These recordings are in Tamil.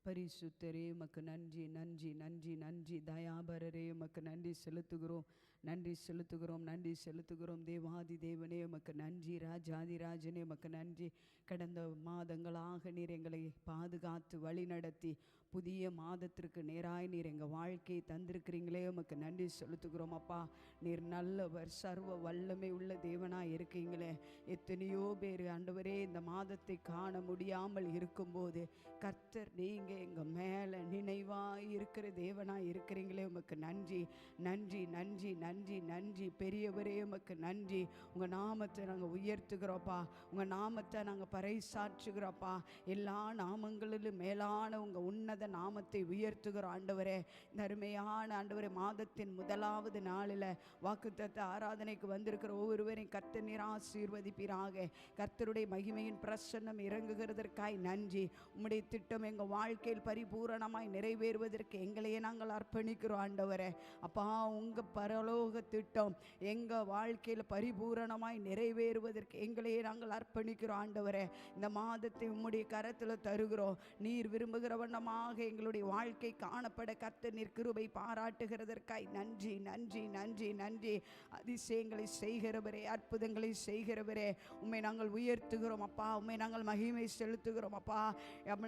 பரிசுத்தரே உமக்கு நன்றி நன்றி நன்றி நன்றி. தயாபரரே உமக்கு நன்றி செலுத்துகிறோம், நன்றி செலுத்துகிறோம், நன்றி செலுத்துகிறோம். தேவாதி தேவனே உமக்கு நன்றி. ராஜாதி ராஜனே உமக்கு நன்றி. கடந்த மாதங்களாக நீர் எங்களை பாதுகாத்து வழி நடத்தி புதிய மாதத்திற்கு நேராய் நீர் எங்கள் வாழ்க்கையை தந்திருக்கிறீங்களே உமக்கு நன்றி செலுத்துகிறோம். அப்பா, நீர் நல்லவர், சர்வ வல்லமை உள்ள தேவனாய் இருக்கீங்களே. எத்தனையோ பேர் ஆண்டவரே இந்த மாதத்தை காண முடியாமல் இருக்கும்போது கர்த்தர் நீங்கள் எங்கள் மேலே நினைவாய் இருக்கிற தேவனாய் இருக்கிறீங்களே உமக்கு நன்றி நன்றி நன்றி நன்றி நன்றி. பெரியவரே உமக்கு நன்றி. உங்கள் நாமத்தை நாங்கள் உயர்த்துகிறோப்பா, உங்கள் நாமத்தை நாங்கள் பறைசாற்றுகிறோப்பா. எல்லா நாமங்களிலும் மேலான உங்கள் உன்னத நாமத்தை உயர்த்துகிறோம் ஆண்டவரே. இந்த அருமையான ஆண்டவரே, மாதத்தின் முதலாவது நாளில் வாக்குத்தத்த ஆராதனைக்கு வந்திருக்கிற ஒவ்வொருவரையும் கர்த்தர் நீர் ஆசீர்வதிப்பீராக. கர்த்தருடைய மகிமையின் பிரசன்னம் இறங்குகிறதற்காய் நன்றி. உம்முடைய திட்டம் எங்கள் வாழ்க்கையில் பரிபூரணமாய் நிறைவேறுவதற்கு எங்களையே நாங்கள் அர்ப்பணிக்கிறோம் ஆண்டவரே. அப்பா, உங்கள் பரலோக திட்டம் எங்கள் வாழ்க்கையில் பரிபூரணமாய் நிறைவேறுவதற்கு எங்களையே நாங்கள் அர்ப்பணிக்கிறோம் ஆண்டவரே. இந்த மாதத்தை உம்முடைய கரத்தில் தருகிறோம். நீர் விரும்புகிற வண்ணமாக எங்களுடைய வாழ்க்கை காணப்பட கர்த்தர் நீர் கிருபை பாராட்டுகிறதற்காய் நன்றி நன்றி நன்றி நன்றி. அதிசயங்களை செய்கிறவரே, அற்புதங்களை செய்கிறவரே, உம்மை நாங்கள் உயர்த்துகிறோம் அப்பா, உம்மை நாங்கள் மகிமை செலுத்துகிறோம் அப்பா.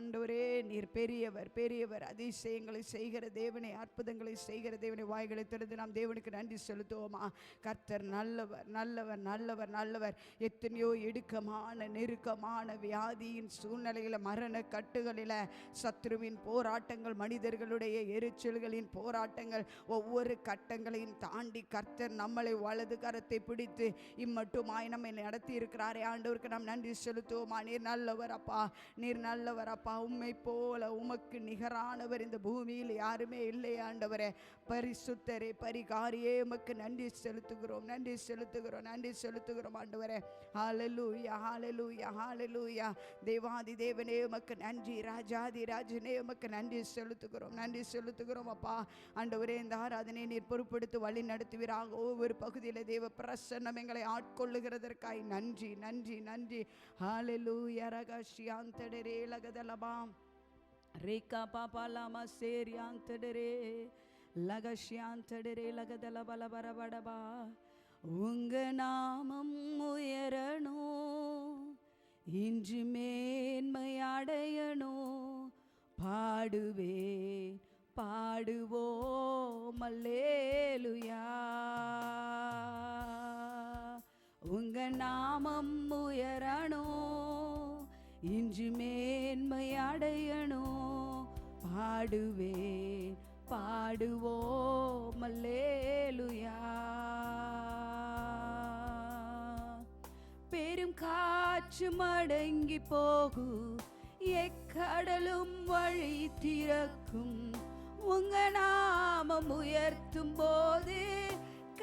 ஆண்டவரே, நீர் பெரியவர் பெரியவர், அதிசயங்களை செய்கிற தேவனே, அற்புதங்களை செய்கிற தேவனை. வாய்களை திறந்து நாம் தேவனுக்கு நன்றி செலுத்துவோமா? கர்த்தர் நல்லவர் நல்லவர் நல்லவர் நல்லவர். எத்தனையோ இடுக்கமான நெருக்கமான வியாதியின் சூழ்நிலையில், மரண கட்டுகளில், சத்ருவின் போராட்டங்கள், மனிதர்களுடைய எரிச்சல்களின் போராட்டங்கள், ஒவ்வொரு கட்டங்களையும் தாண்டி கர்த்தர் நம்மளை வலது கரத்தை பிடித்து இம்மட்டுமாய் நம்மை நடத்தி இருக்கிறாரே. ஆண்டவருக்கு நாம் நன்றி செலுத்துவோமா? நீர் நல்லவர் அப்பா, நீர் நல்லவர் அப்பா. உம்மை போல உமக்கு நிகரானவர் இந்த பூமியில் யாருமே இல்லை ஆண்டவரே. பரிசுத்தரே, பரிகாரியே, உமக்கு நன்றி செலுத்துகிறோம், நன்றி செலுத்துகிறோம், நன்றி செலுத்துகிறோம் ஆண்டவரே. ஹல்லேலூயா ஹல்லேலூயா ஹல்லேலூயா. தேவாதி தேவனே உமக்கு நன்றி. ராஜாதி ராஜனே உமக்கு நன்றி செலுத்துகிறோம், நன்றி செலுத்துகிறோம் அப்பா. ஆண்டவரே, இந்த ஆராதனை நீர் பொறுப்படுத்தி வழி நடத்துவீராக. ஒவ்வொரு பகுதியில் தேவ பிரசன்னம் எங்களை ஆட்கொள்ளுகிறதற்காய் நன்றி நன்றி நன்றி. ஹல்லேலூயா. ரகஷியாந்தடரே லகதலபாம் ரேகா பாபாலாமா சேரியாந்தடரே லகஷியாந்தடரே லகதலபலபரபடபா. உங்க நாமம் உயரணும், இன்று மேன்மை அடையணும். பாடுவேன் பாடுவோம் அல்லேலூயா. உங்க நாமம் உயரணும், இன்று மேன்மை அடையணும். பாடுவேன் பாடுவோம் அல்லேலூயா. பெரும் காற்று மடங்கி போகும், எக்கடலும் வழி திறக்கும். உங்க நாமம் உயர்த்தும் போது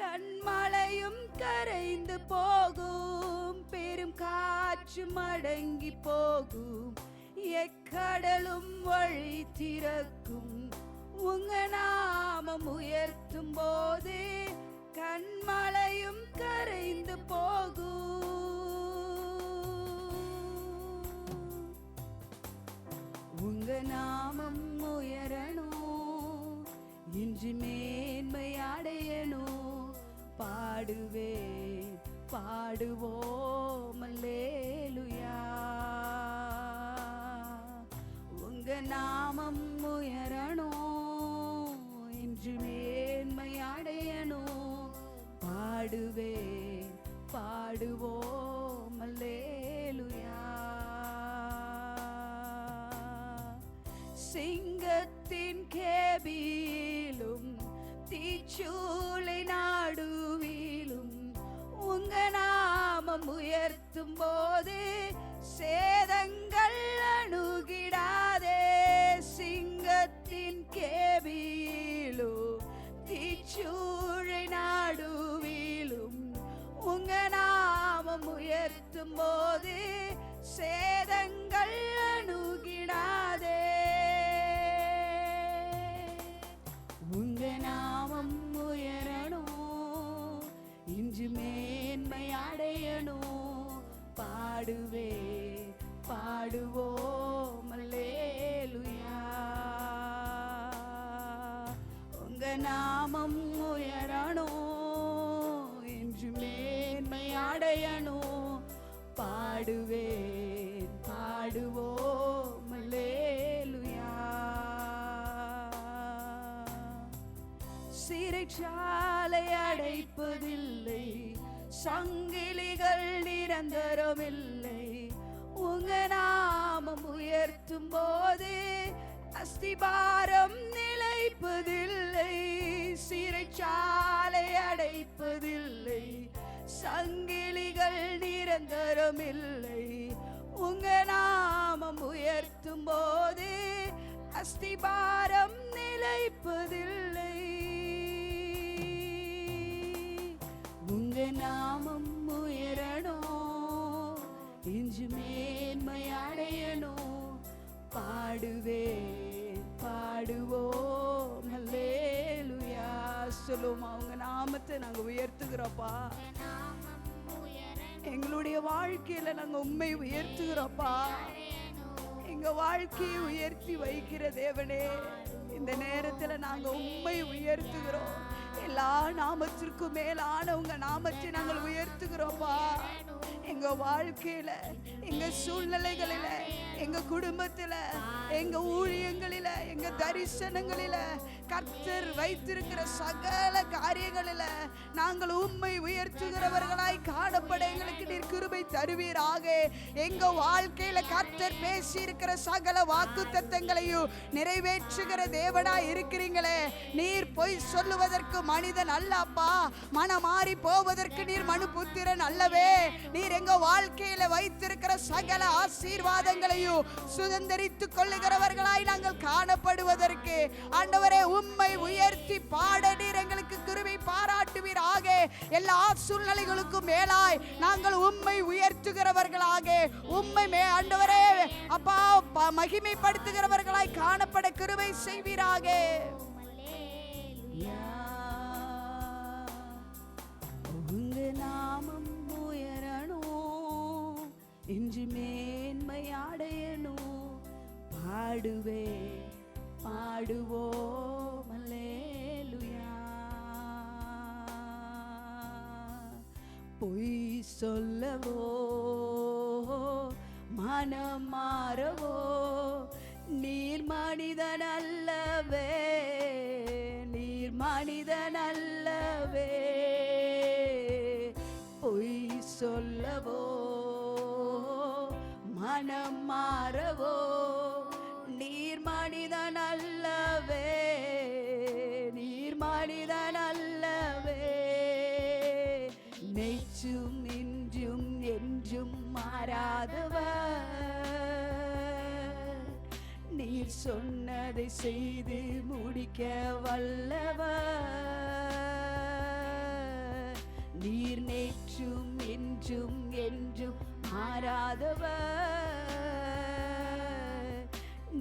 கண்மலையும் கரைந்து போகும். பெரும் காற்று மடங்கி போகும், எக்கடலும் வழி திறக்கும். உங்க நாமம் உயர்த்தும் போது கண்மலையும் கரைந்து போகும். உங்க நாமம் உயரணும், இன்று மேன்மை அடையணும். பாடுவேன் பாடுவோம் அல்லேலூயா. உங்க நாமம் உயரணும், இன்று மேன்மை அடையணும். பாடுவேன் பாடுவோம் அல்லேலூயா. சிங்கத்தின் கேபிலும் தீச்சூளை நாடுவிலும் உங்க நாமம் உயர்த்தும் போது சேதங்கள் அணுகிடாதே. சிங்கத்தின் கேபிலும் தீச்சூளை நாடுவிலும் உங்க நாமம் உயர்த்தும் போது சேதங்கள் அணுகிடாதே. உங்க நாமம் உயரணும், இன்று மேன்மை அடையணும். பாடுவே பாடு நாமம் உயரணும், என்று மேன்மை அடையணும். பாடுவேன் பாடுவோம் அல்லேலூயா. சிறைச்சாலை அடைப்பதில்லை, சங்கிலிகள் நிரந்தரமில்லை. உங்க நாமம் உயர்த்தும் போது அஸ்திபாரம் நிலைப்பதில்லை. சிறைச்சாலை அடைப்பதில்லை, சங்கிலிகள் நிரந்தரமில்லை. உங்க நாமம் உயர்த்தும் போது அஸ்திபாரம் நிலைப்பதில்லை. உங்க நாமம் உயரணும், இன்று மேன்மை அடையணும். பாடுவேன் பாடுவோம் அல்லேலூயா. சொல்லுவோம், அவங்க நாமத்தை நாங்க உயர்த்துகிறோப்பா. எங்களுடைய வாழ்க்கையில நாங்க உண்மை உயர்த்துகிறோப்பா. எங்க வாழ்க்கையை உயர்த்தி வைக்கிற தேவனே, இந்த நேரத்துல நாங்க உண்மை உயர்த்துகிறோம். எல்லா நாமத்திற்கும் மேலான உங்க நாமத்தை நாங்கள் உயர்த்துகிறோம்ப்பா. எங்க வாழ்க்கையில, எங்க சூழ்நிலைகளில, எங்க குடும்பத்துல, எங்க ஊழியங்களில, எங்க தரிசனங்களில கர்த்தர் வைத்திருக்கிற சகல காரியங்களில நாங்கள் உம்மை உயர்த்துகிறவர்களாய் காணப்பட எங்களுக்கு நீர் கிருபை தருவீராக. எங்க வாழ்க்கையில கர்த்தர் பேசி இருக்கிற சகல வாக்குத்தத்தங்களையும் நிறைவேற்றுகிற தேவனாய் இருக்கிறீங்களே. நீர் பொய் சொல்லுவதற்கு மனிதன் அல்லப்பா, மனமாறி போவதற்கு நீர் மனுபுத்திரன் அல்லவே. நீர் எங்க வாழ்க்கையில வைத்திருக்கிற சகல ஆசீர்வாதங்களையும் சுதந்திரித்துக் கொள்ளுகிறவர்களாய் நாங்கள் காணப்படுவதற்கு ஆண்டவரே உம்மை உயர்த்தி பாட நீர் எங்களுக்கு கிருபை பாராட்டுவீராக. எல்லா சூழ்நிலைகளுக்கும் மேலாய் நாங்கள் உம்மை உயர்த்துகிறவர்களாக, உம்மை ஆண்டவரே அப்பா மகிமைப்படுத்துகிறவர்களாய் காணப்பட கிருபை செய்வீராக. உங்க நாமம் உயரணும், இன்று மேன்மை அடையணும். பாடுவே பாடுவோம் அல்லேலூயா. பொய் சொல்லவோ மனம் மாறவோ நீர் மனிதன் அல்லவே, நீர் மனிதன் அல்லவே. பொய் சொல்லவோ மனம் மாறவோ நீர் மனிதன் அல்லவே, நீர் மனிதன் அல்லவே. நேற்றும் இன்றும் என்றும் மாறாதவர், நீர் சொன்னதை செய்து முடிக்க வல்லவர். நீர் நேற்றும் இன்றும் என்றும் மாறாதவர்,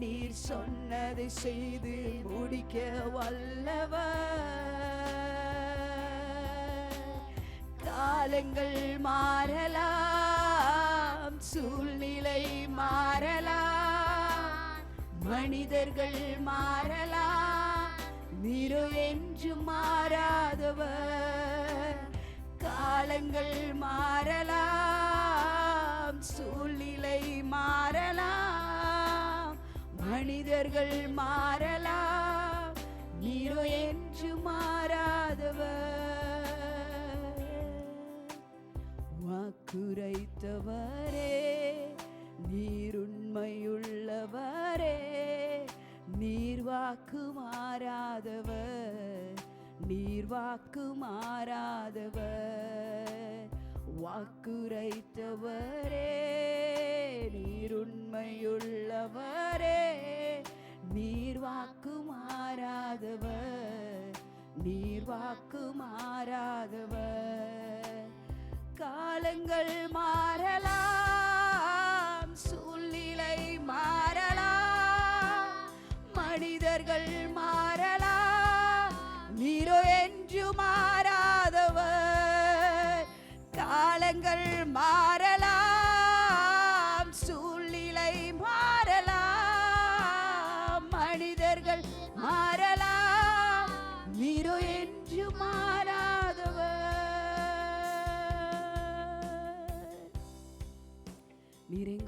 நீர் சொன்னதை செய்து முடிக்க வல்லவர். காலங்கள் மாறலாம், சூழ்நிலை மாறலாம், மனிதர்கள் மாறலாம், நீரோ என்றும் மாறாதவர். காலங்கள் மாறலாம், சூழ்நிலை மாறலாம், மனிதர்கள் மாறலாம், நீரோ என்று மாறாதவர். வாக்குரைத்தவரே நீர் உண்மையுள்ளவரே, நீர் வாக்கு மாறாதவர், நீர் வாக்கு மாறாதவர். வாக்குரைத்தவரே நீர் உண்மையுள்ளவரே, நீர் வாக்கு மாறாதவர், நீர் வாக்கு மாறாதவர். காலங்கள் மாறலாம், சூழ்நிலை மாறலாம், மனிதர்கள் மாறலாம், நீரோ என்று மாறாதவர். காலங்கள் மாறலாம், சூழ்நிலை மாறலாம், மனிதர்கள் மாறலாம்,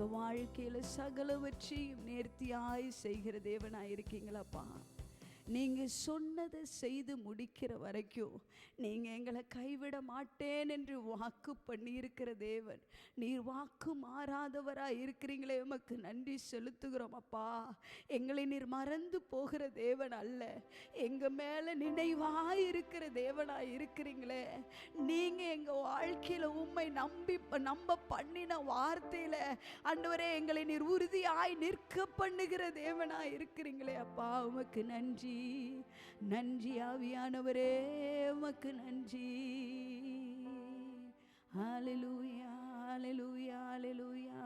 எங்க வாழ்க்கையில சகலவற்றையும் நேர்த்தியாய் செய்கிற தேவனாய் இருக்கீங்களப்பா. நீங்க சொன்னதை செய்து முடிக்கிற வரைக்கும் நீங்க எங்களை கைவிட மாட்டேன் என்று வாக்கு பண்ணியிருக்கிற தேவன். நீர் வாக்கு மாறாதவராய் இருக்கிறீங்களே, உமக்கு நன்றி செலுத்துகிறோம் அப்பா. எங்களை நீர் மறந்து போகிற தேவன் அல்ல, எங்க மேல நினைவாய் இருக்கிற தேவனாய் இருக்கிறீங்களே. நீங்க எங்க வாழ்க்கையில உம்மை நம்ப பண்ணின வார்த்தையில ஆண்டவரே எங்களை நீர் உறுதியாய் நிற்க பண்ணுகிற தேவனாய் இருக்கிறீங்களே அப்பா. உமக்கு நன்றி நன்றி ஆவியானவரே, உமக்கு நன்றி. ஹல்லேலூயா ஹல்லேலூயா ஹல்லேலூயா.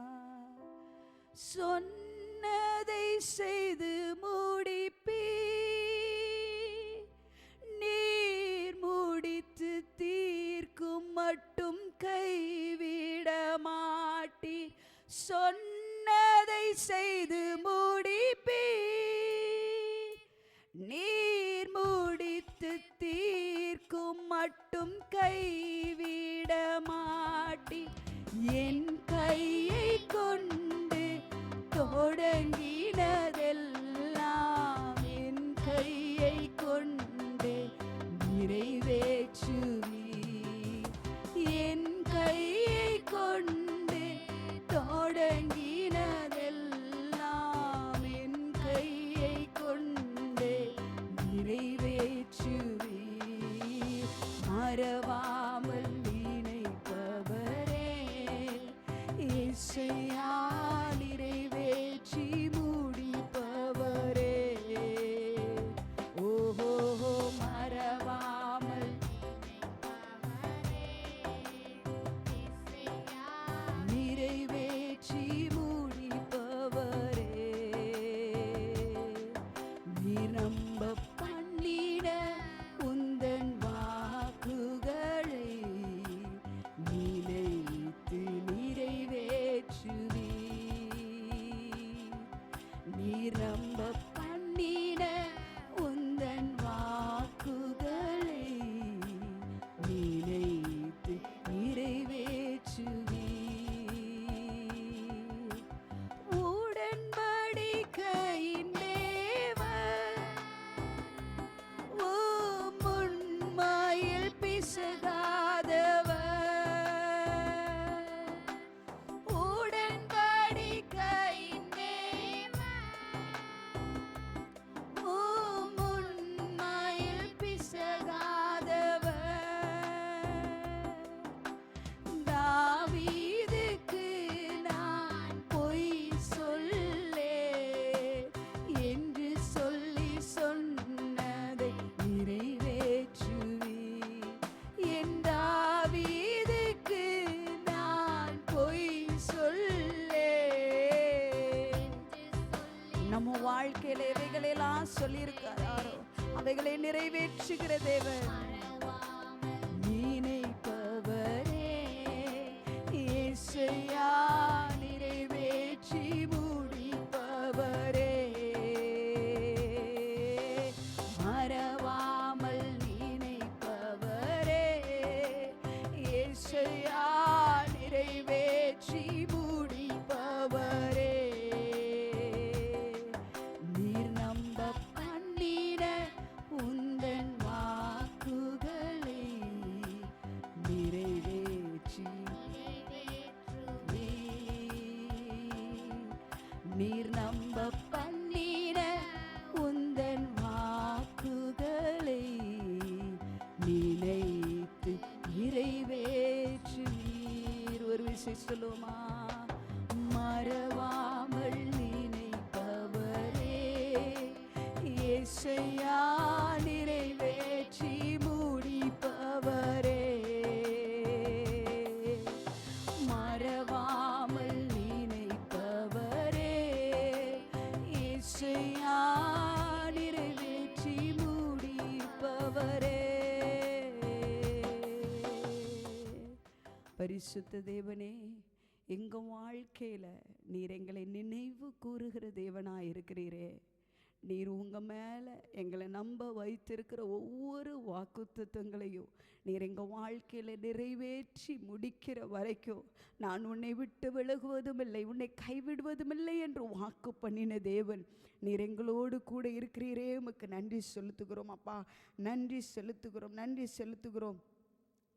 சொன்னதை செய்து முடிப்பீ, நீர் முடித்து தீர்க்கும் மட்டும் கைவிட மாட்டி. சொன்னதை செய்து முடிப்பீ, நீர் முடித்து தீர்க்கும் மட்டும் கைவிட மாட்டி. என் கையை கொண்டு தொடங்கினதெல்லாம் என் கையை கொண்டு நிறைவேற்றுவி. என் கையை கொண்டு தொடங்கினதெல்லாம் என் கையை கொண்டு நிறைவேற்றுவி. மறவாமல் நினைப்பவரே, இசையா நிறைவேற்றி முடிப்பவரே. ஓஹோ மறவாமல் நிறைவேற்றி முடிப்பவரே. நீர் நம்ப பண்ணிட உந்தன் வாக்குகளை நிலைத்து நிறைவேற்றுவி. நீர் நம்ப பண்ணிட உந்தன் வாக்குகளை நிலைத்து நிறைவேற்றுவி. உடன்படிக்கையின் தேவன், உம் உண்மையில் பிசகாதவர். உடன்படிக்கையின் தேவன், உம் உண்மையில் பிசகாதவர். தாவீதுக்கு நான் பொய் சொல்லே என்று சொல்லி சொன்னதை நிறைவேற்றுவி. என் தாவீதுக்கு நான் பொய் சொல்லே. நம்ம வாழ்க்கையில எவைகளெல்லாம் சொல்லியிருக்காரோ அவைகளை நிறைவேற்றுகிற தேவன். நினைப்பவரே, இசையா நிறைவேற்றி முடிப்பவரே. மறவாமல் நினைப்பவரே, இசையா நிறைவேற்றி முடிப்பவரே. நீர் நம்ப பண்ணிட உந்தன் வாக்குகளை நிறைவேற்றி. நீர் நம்ப பண்ணிட உந்தன் வாக்குகளை நினைத்து நிறைவேற்றுவீர். ஒரு விஷயம் சொல்லுமா? மறவாமல் நினைப்பவரே, இசையா நிறைவேற்றி முடிப்பவரே. மறவாமல் நினைப்பவரே, இசையா நிறைவேற்றி முடிப்பவரே. பரிசுத்த தேவனே, எங்கள் வாழ்க்கையில் நீர் எங்களை நினைவு கூறுகிற தேவனாக இருக்கிறீரே. நீர் உங்கள் மேலே எங்களை நம்ப வைத்திருக்கிற ஒவ்வொரு வாக்குத்தத்தங்களையும் நீர் எங்கள் வாழ்க்கையில் நிறைவேற்றி முடிக்கிற வரைக்கும் நான் உன்னை விட்டு விலகுவதும் இல்லை, உன்னை கைவிடுவதும் இல்லை என்று வாக்கு பண்ணின தேவன் நீர் எங்களோடு கூட இருக்கிறீரே. உமக்கு நன்றி செலுத்துகிறோம் அப்பா, நன்றி செலுத்துகிறோம், நன்றி செலுத்துகிறோம்.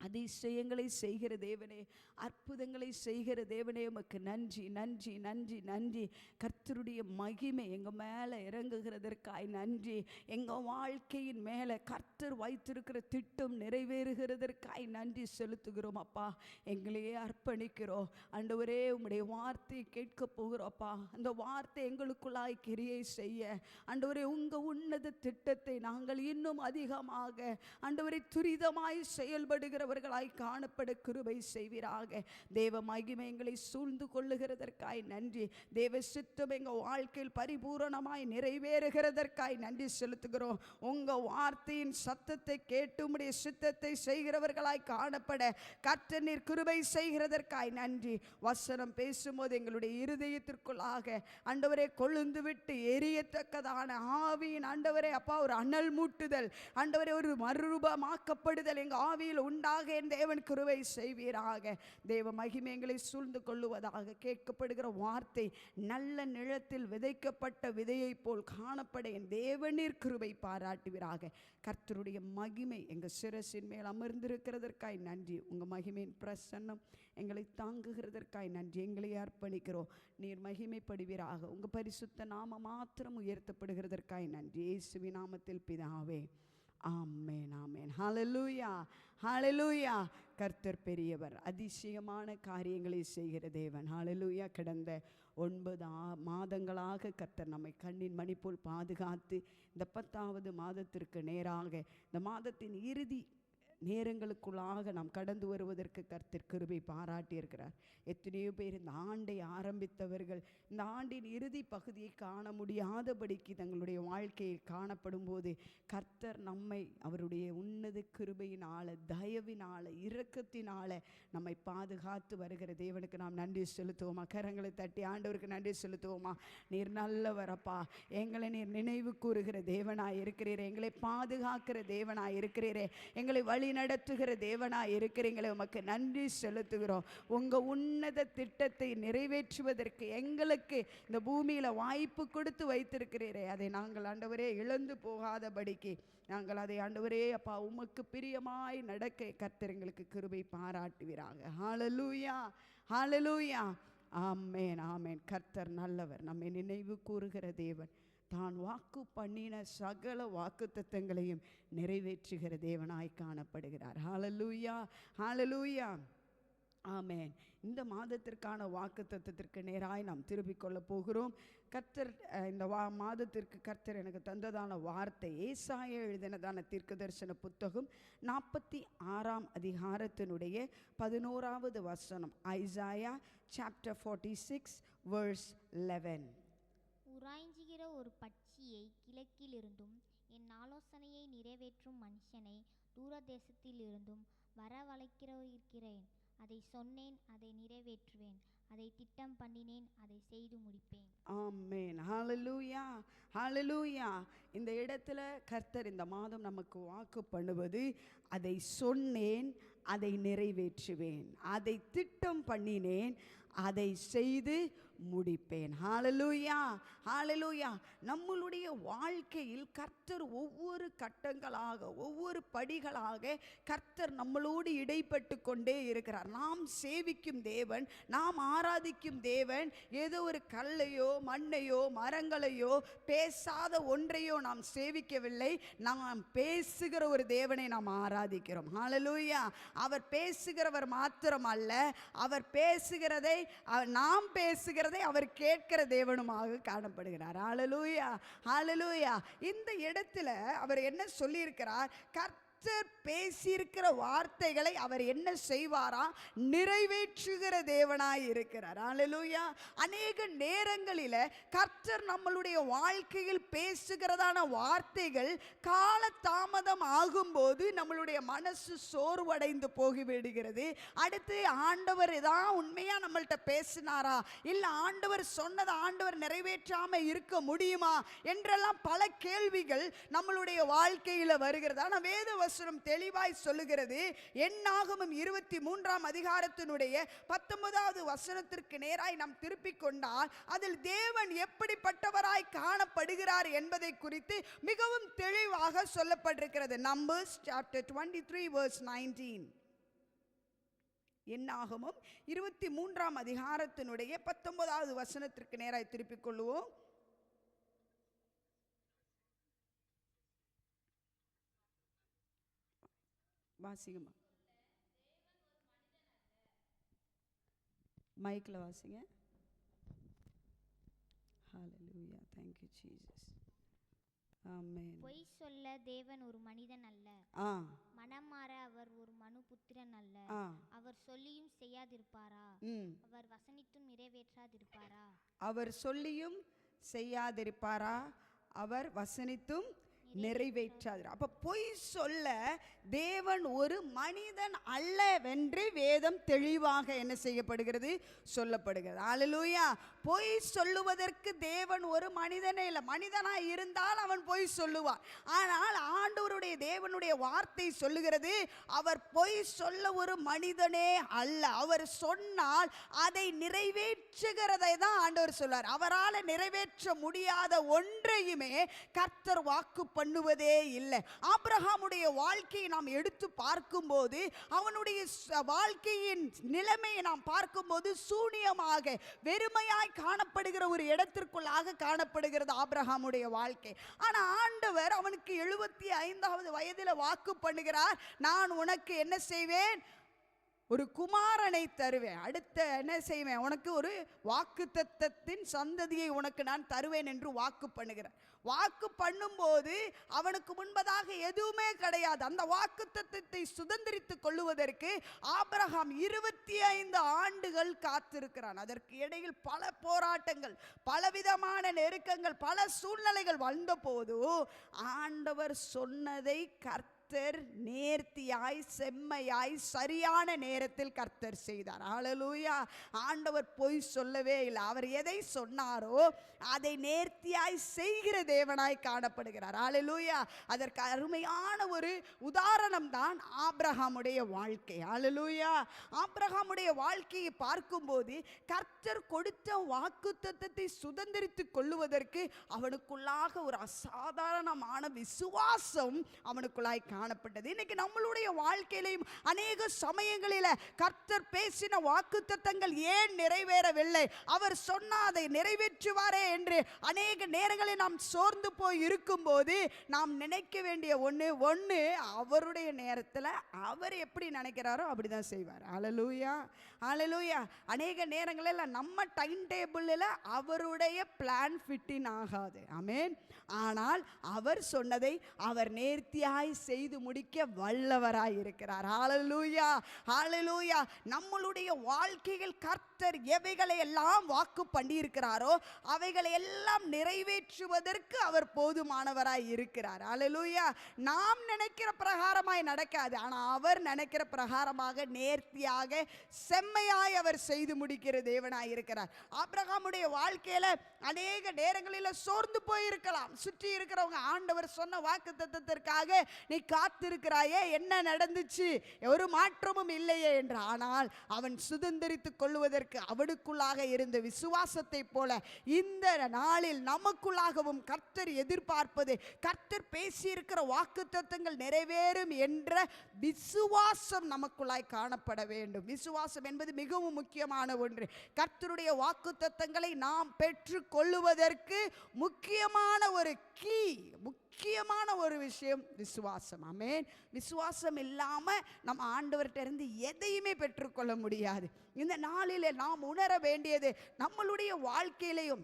அதிசயங்களை செய்கிற தேவனே, அற்புதங்களை செய்கிற தேவனே, உமக்கு நன்றி நன்றி நன்றி நன்றி. கர்த்தருடைய மகிமை எங்கள் மேலே இறங்குகிறதற்காய் நன்றி. எங்கள் வாழ்க்கையின் மேலே கர்த்தர் வைத்திருக்கிற திட்டம் நிறைவேறுகிறதற்காய் நன்றி செலுத்துகிறோம் அப்பா. எங்களையே அர்ப்பணிக்கிறோம் ஆண்டவரே. உம்முடைய வார்த்தையை கேட்க போகிறோப்பா. அந்த வார்த்தை எங்களுக்குள்ளாய் கிரியை செய்ய ஆண்டவரே, உங்கள் உன்னத திட்டத்தை நாங்கள் இன்னும் அதிகமாக ஆண்டவரே துரிதமாய் செயல்படுகிற காணப்பட கிருபை செய்வீராக. தேவ மகிமை எங்களை சூழ்ந்து கொள்ளுகிறதற்காய் நன்றி. தேவ சித்தம் எங்கள் வாழ்க்கையில் பரிபூரணமாய் நிறைவேறுகிறதற்காய் நன்றி செலுத்துகிறோம். உங்க வார்த்தையின் சத்தத்தை கேட்டு உம்முடைய சித்தத்தை செய்கிறவர்களாய் காணப்பட கர்த்தர் நீர் கிருபை செய்கிறதற்காய் நன்றி. வசனம் பேசும்போது எங்களுடைய இருதயத்திற்குள்ளாக ஆண்டவரே கொழுந்து விட்டு எரியத்தக்கதான ஆவியின் ஆண்டவரே அப்பா ஒரு அனல் மூட்டுதல் ஆண்டவரே, ஒரு மறுரூபமாக்கப்படுதல் எங்கள் ஆவியில் உண்டாக என் தேவன் கிருபை செய்வீராக. தேவ மகிமை எங்களை சூழ்ந்து கொள்ளுவதாக. கேட்கப்படுகிற வார்த்தை நல்ல நிலத்தில் விதைக்கப்பட்ட விதையை போல் காணப்பட என் தேவனீர் கிருபை பாராட்டுவீராக. கர்த்தருடைய மகிமை எங்கள் சிரசின் மேல் அமர்ந்திருக்கிறதற்காய் நன்றி. உங்கள் மகிமையின் பிரசன்னம் எங்களை தாங்குகிறதற்காய் நன்றி. எங்களை அர்ப்பணிக்கிறோம். நீர் மகிமைப்படுவீராக. உங்கள் பரிசுத்த நாம மாத்திரம் உயர்த்தப்படுகிறதற்காய் நன்றி. இயேசுவின் நாமத்தில் பிதாவே, ஆமென் ஆமென். ஹல்லேலூயா ஹல்லேலூயா. கர்த்தர் பெரியவர், அதிசயமான காரியங்களை செய்கிற தேவன். ஹல்லேலூயா. கடந்த 9 மாதங்களாக கர்த்தர் நம்மை கண்ணின் மணி போல் பாதுகாத்து இந்த 10வது மாதத்திற்கு நேராக இந்த மாதத்தின் இறுதி நேரங்களுக்குள்ளாக நாம் கடந்து வருவதற்கு கர்த்தர் கிருபை பாராட்டியிருக்கிறார். எத்தனையோ பேர் இந்த ஆண்டை ஆரம்பித்தவர்கள் இந்த ஆண்டின் இறுதி பகுதியை காண முடியாதபடிக்கு தங்களுடைய வாழ்க்கையில் காணப்படும் போது கர்த்தர் நம்மை அவருடைய உன்னத கிருபையினால, தயவினால, இரக்கத்தினால நம்மை பாதுகாத்து வருகிற தேவனுக்கு நாம் நன்றி செலுத்துவோமா? கரங்களை தட்டி ஆண்டவருக்கு நன்றி செலுத்துவோமா? நீர் நல்லவரப்பா. எங்களை நீர் நினைவு கூறுகிற தேவனாய் இருக்கிறீரே, எங்களை பாதுகாக்கிற தேவனாய் இருக்கிறீரே, எங்களை வழி நடத்துகிற தேவனாய் இருக்கிறீங்களே, உமக்கு நன்றி செலுத்துகிறோம். உங்க உன்னத திட்டத்தை நிறைவேற்றுவதற்கு எங்களுக்கு இந்த பூமியில வாய்ப்பு கொடுத்து வைத்திருக்கிறீரே, அதை நாங்கள் ஆண்டவரே இழந்து போகாதபடிக்கு நாங்கள் அதை ஆண்டவரே அப்பா உமக்கு பிரியமாய் நடக்க கர்த்தர் எங்களுக்கு கிருபை பாராட்டுவீராக. ஹல்லேலூயா ஹல்லேலூயா. ஆமென் ஆமென். கர்த்தர் நல்லவர், நம்மை நினைவு கூறுகிற தேவன், தான் வாக்கு பண்ணின சகல வாக்குத்தத்தங்களையும் நிறைவேற்றுகிற தேவனாய் காணப்படுகிறார். ஹல்லேலூயா ஹல்லேலூயா. ஆமென். இந்த மாதத்திற்கான வாக்குத்தத்தத்திற்கு நேராய் நாம் திரும்பிக் கொள்ள போகிறோம். கர்த்தர் இந்த மாதத்திற்கு கர்த்தர் எனக்கு தந்ததான வார்த்தை ஏசாயா எழுதினதான தீர்க்கதரிசன புத்தகம் 46ஆம் அதிகாரத்தினுடைய 11வது வசனம். Isaiah chapter 46 verse 11. உராய்ஞ்சுகிற ஒரு பட்சியை கிழக்கிலிருந்தும் என் ஆலோசனையை நிறைவேற்றும் மனுஷனை தூரதேசத்திலிருந்தும் வரவழைக்கிறேன். அதை சொன்னேன், அதை நிறைவேற்றுவேன். அதை திட்டம் பண்ணினேன், அதை செய்து முடிப்பேன். ஆமென். ஹல்லேலூயா ஹல்லேலூயா. இந்த இடத்துல கர்த்தர் இந்த மாதம் நமக்கு வாக்கு பண்ணுவது, அதை சொன்னேன், அதை நிறைவேற்றுவேன். அதை திட்டம் பண்ணினேன், அதை செய்து முடிப்பேன். ஹல்லேலூயா ஹல்லேலூயா. நம்மளுடைய வாழ்க்கையில் கர்த்தர் ஒவ்வொரு கட்டங்களாக, ஒவ்வொரு படிகளாக கர்த்தர் நம்மளோடு இடைப்பட்டு கொண்டே இருக்கிறார். நாம் சேவிக்கும் தேவன், நாம் ஆராதிக்கும் தேவன் ஏதோ ஒரு கல்லையோ மண்ணையோ மரங்களையோ பேசாத ஒன்றையோ நாம் சேவிக்கவில்லை. நாம் பேசுகிற ஒரு தேவனை நாம் ஆராதிக்கிறோம். ஹல்லேலூயா. அவர் பேசுகிறவர் மாத்திரம் அல்ல, அவர் பேசுகிறதை, நாம் பேசுகிறதை அவர் கேட்கிற தேவனுமாக காணப்படுகிறார். ஹல்லேலூயா ஹல்லேலூயா. இந்த இடத்துல அவர் என்ன சொல்லியிருக்கிறார்? பேசியிருக்கிற வார்த்தைகளை அவர் என்ன செய்வாரா? நிறைவேற்றுகிற தேவனாய் இருக்கிறார். அல்லேலூயா. அநேக நேரங்களில் கர்த்தர் நம்மளுடைய வாழ்க்கையில் பேசுகிறதான வார்த்தைகள் கால தாமதம் ஆகும்போது நம்மளுடைய மனசு சோர்வடைந்து போகிவிடுகிறது. அடுத்து ஆண்டவர் தான் உண்மையா நம்மள்கிட்ட பேசினாரா, இல்ல ஆண்டவர் சொன்னதை ஆண்டவர் நிறைவேற்றாம இருக்க முடியுமா என்றெல்லாம் பல கேள்விகள் நம்மளுடைய வாழ்க்கையில் வருகிறது. ஆனால் வேத வசனம் தெளிவாய் சொல்லுகிறது. என்னாகமம் 23ஆம் அதிகாரத்தினுடைய 19வது வசனத்திற்கு நேராய் நாம் திருப்பிக் கொண்டால் அதில் தேவன் எப்படிப்பட்டவராய் காணப்படுகிறார் என்பதை குறித்து மிகவும் தெளிவாக சொல்லப்பட்டிருக்கிறது. Numbers chapter 23 verse 19. என்னாகமம் 23ஆம் அதிகாரத்தினுடைய 19வது வசனத்திற்கு நேராய் திருப்பிக் கொள்வோம். வாசிங்கம்மா, மைக்ல வாசிங்க. ஹalleluya, thank you jesus, amen. பொய் சொல்ல தேவன் ஒரு மனிதன் அல்ல, மனமாற அவர் ஒரு மனுபுத்திரன் அல்ல. அவர் சொல்லியும் செய்யாதிருப்பாரா? அவர் வசனித்தும் நிறைவேற்றாதிருப்பாரா? அவர் சொல்லியும் செய்யாதிருப்பாரா? அவர் வசனித்தும் நிறைவேற்றாது. அப்ப பொய் சொல்ல தேவன் ஒரு மனிதன் அல்லவென்று வேதம் தெளிவாக என்ன செய்யப்படுகிறது? சொல்லப்படுகிறது. அல்லேலூயா. பொய் சொல்லுவதற்கு தேவன் ஒரு மனிதனே இல்லை. மனிதனாய் இருந்தால் அவன் பொய் சொல்லுவான். ஆனால் ஆண்டவருடைய தேவனுடைய வார்த்தை சொல்லுகிறது, அவர் பொய் சொல்ல ஒரு மனிதனே அல்ல. அவர் சொன்னால் அதை நிறைவேற்றுகிறதை தான் ஆண்டவர் சொல்வார். அவரால் நிறைவேற்ற முடியாத ஒன்றையுமே கர்த்தர் வாக்கு பண்ணுவதே இல்லை. ஆபிரகாமுடைய வாழ்க்கையை நாம் எடுத்து பார்க்கும்போது அவனுடைய வாழ்க்கையின் நிலைமையை நாம் பார்க்கும்போது சூனியமாக வெறுமையாய் காணப்படுகிற ஒரு இடத்திற்குள்ளாக காணப்படுகிறது ஆபிரகாமுடைய வாழ்க்கை. ஆனா ஆண்டவர் அவனுக்கு 75வது வயதில் வாக்கு பண்ணுகிறார், நான் உனக்கு என்ன செய்வேன்? ஒரு குமாரனை தருவேன். அடுத்த என்ன செய்வேன்? உனக்கு ஒரு வாக்குத்தத்தத்தின் சந்ததியை உனக்கு நான் தருவேன் என்று வாக்கு பண்ணுகிறேன். வாக்கு பண்ணும்போது அவனுக்கு முன்பதாக எதுவுமே கிடையாது. அந்த வாக்குத்தத்தத்தை சுதந்திரித்துக் கொள்ளுவதற்கு ஆபிரகாம் 25 ஆண்டுகள் காத்திருக்கிறான். அதற்கு இடையில் பல போராட்டங்கள், பலவிதமான நெருக்கங்கள், பல சூழ்நிலைகள் வந்த போது ஆண்டவர் சொன்னதை கர்த்தர் நேர்த்தியாய் செம்மையாய் சரியான நேரத்தில் கர்த்தர் செய்தார். ஹல்லேலூயா. ஆண்டவர் பொய் சொல்லவே இல்லை. அவர் எதை சொன்னாரோ அதை நேர்த்தியாய் செய்கிற தேவனாய் காணப்படுகிறார். ஹல்லேலூயா. அதற்கு அருமையான ஒரு உதாரணம் தான் ஆபிரகாமுடைய வாழ்க்கை. ஹல்லேலூயா. ஆபிரகாமுடைய வாழ்க்கையை பார்க்கும்போது கர்த்தர் கொடுத்த வாக்குத்தத்தத்தை சுதந்திரித்துக் கொள்ளுவதற்கு அவனுக்குள்ளாக ஒரு அசாதாரணமான விசுவாசம் அவனுக்குள்ளாய் காணப்பட்டது. இன்னைக்கு நம்மளுடைய வாழ்க்கையிலும் அநேக சமயங்களில் கர்த்தர் பேசின வாக்குத்தத்தங்கள் ஏன் நிறைவேறவில்லை, அவர் சொன்ன அதை நிறைவேற்றுவாரே என்று அநேக நேரங்களில் நாம் சோர்ந்து போய் இருக்கும்போது நாம் நினைக்க வேண்டிய ஒன்று அவருடைய நேரத்தில் அவர் எப்படி நினைக்கிறாரோ அப்படிதான் செய்வார். ஹல்லேலூயா, ஹல்லேலூயா. அநேக நேரங்களில் நம்ம டைம் டேபிளில் அவருடைய பிளான் ஃபிட்டின் ஆகாது. ஆமென். ஆனால் அவர் சொன்னதை அவர் நேர்த்தியாய் செய்து முடிக்க வல்லவராய் இருக்கிறார். ஹல்லேலூயா, ஹல்லேலூயா. நம்மளுடைய வாழ்க்கையில் கர்த்தர் எவைகளை எல்லாம் வாக்கு பண்ணி இருக்கிறாரோ அவைகளை எல்லாம் நிறைவேற்றுவதற்கு அவர் போதுமானவராய் இருக்கிறார். ஹல்லேலூயா. நாம் நினைக்கிற பிரகாரமாய் நடக்காது, ஆனால் அவர் நினைக்கிற பிரகாரமாக நேர்த்தியாக செம்மையாய் அவர் செய்து முடிக்கிற தேவனாய் இருக்கிறார். ஆபிரகாமுடைய வாழ்க்கையில அநேக நேரங்களில் சோர்ந்து போயிருக்கலாம். சுற்றி இருக்கிறவங்க ஆண்டவர் சொன்ன வாக்குத்தத்தத்திற்காக நீ காத்திருக்கிறாயே, என்ன நடந்துச்சு, ஒரு மாற்றமும் இல்லையே என்று. ஆனால் அவன் சுதந்திரித்துக் கொள்வதற்கு அவனுக்குள்ளாக இருந்த விசுவாசத்தை போல இந்த நாளில் நமக்குள்ளாகவும் கர்த்தர் எதிர்பார்ப்பது, கர்த்தர் பேசியிருக்கிற வாக்குத்தத்தங்கள் நிறைவேறும் என்ற விசுவாசம் நமக்குள்ளாய் காணப்பட வேண்டும். விசுவாசம் என்பது மிகவும் முக்கியமான ஒன்று. கர்த்தருடைய வாக்குத்தத்தங்களை நாம் பெற்று கொள்ளுவதற்கு முக்கியமான ஒரு முக்கியமான ஒரு விஷயம் விசுவாசம். ஆமென். விசுவாசம் இல்லாம நம்ம ஆண்டவர்கிட்ட இருந்து எதையுமே பெற்றுக்கொள்ள முடியாது. இந்த நாளிலே நாம் உணர வேண்டியது, நம்மளுடைய வாழ்க்கையிலையும்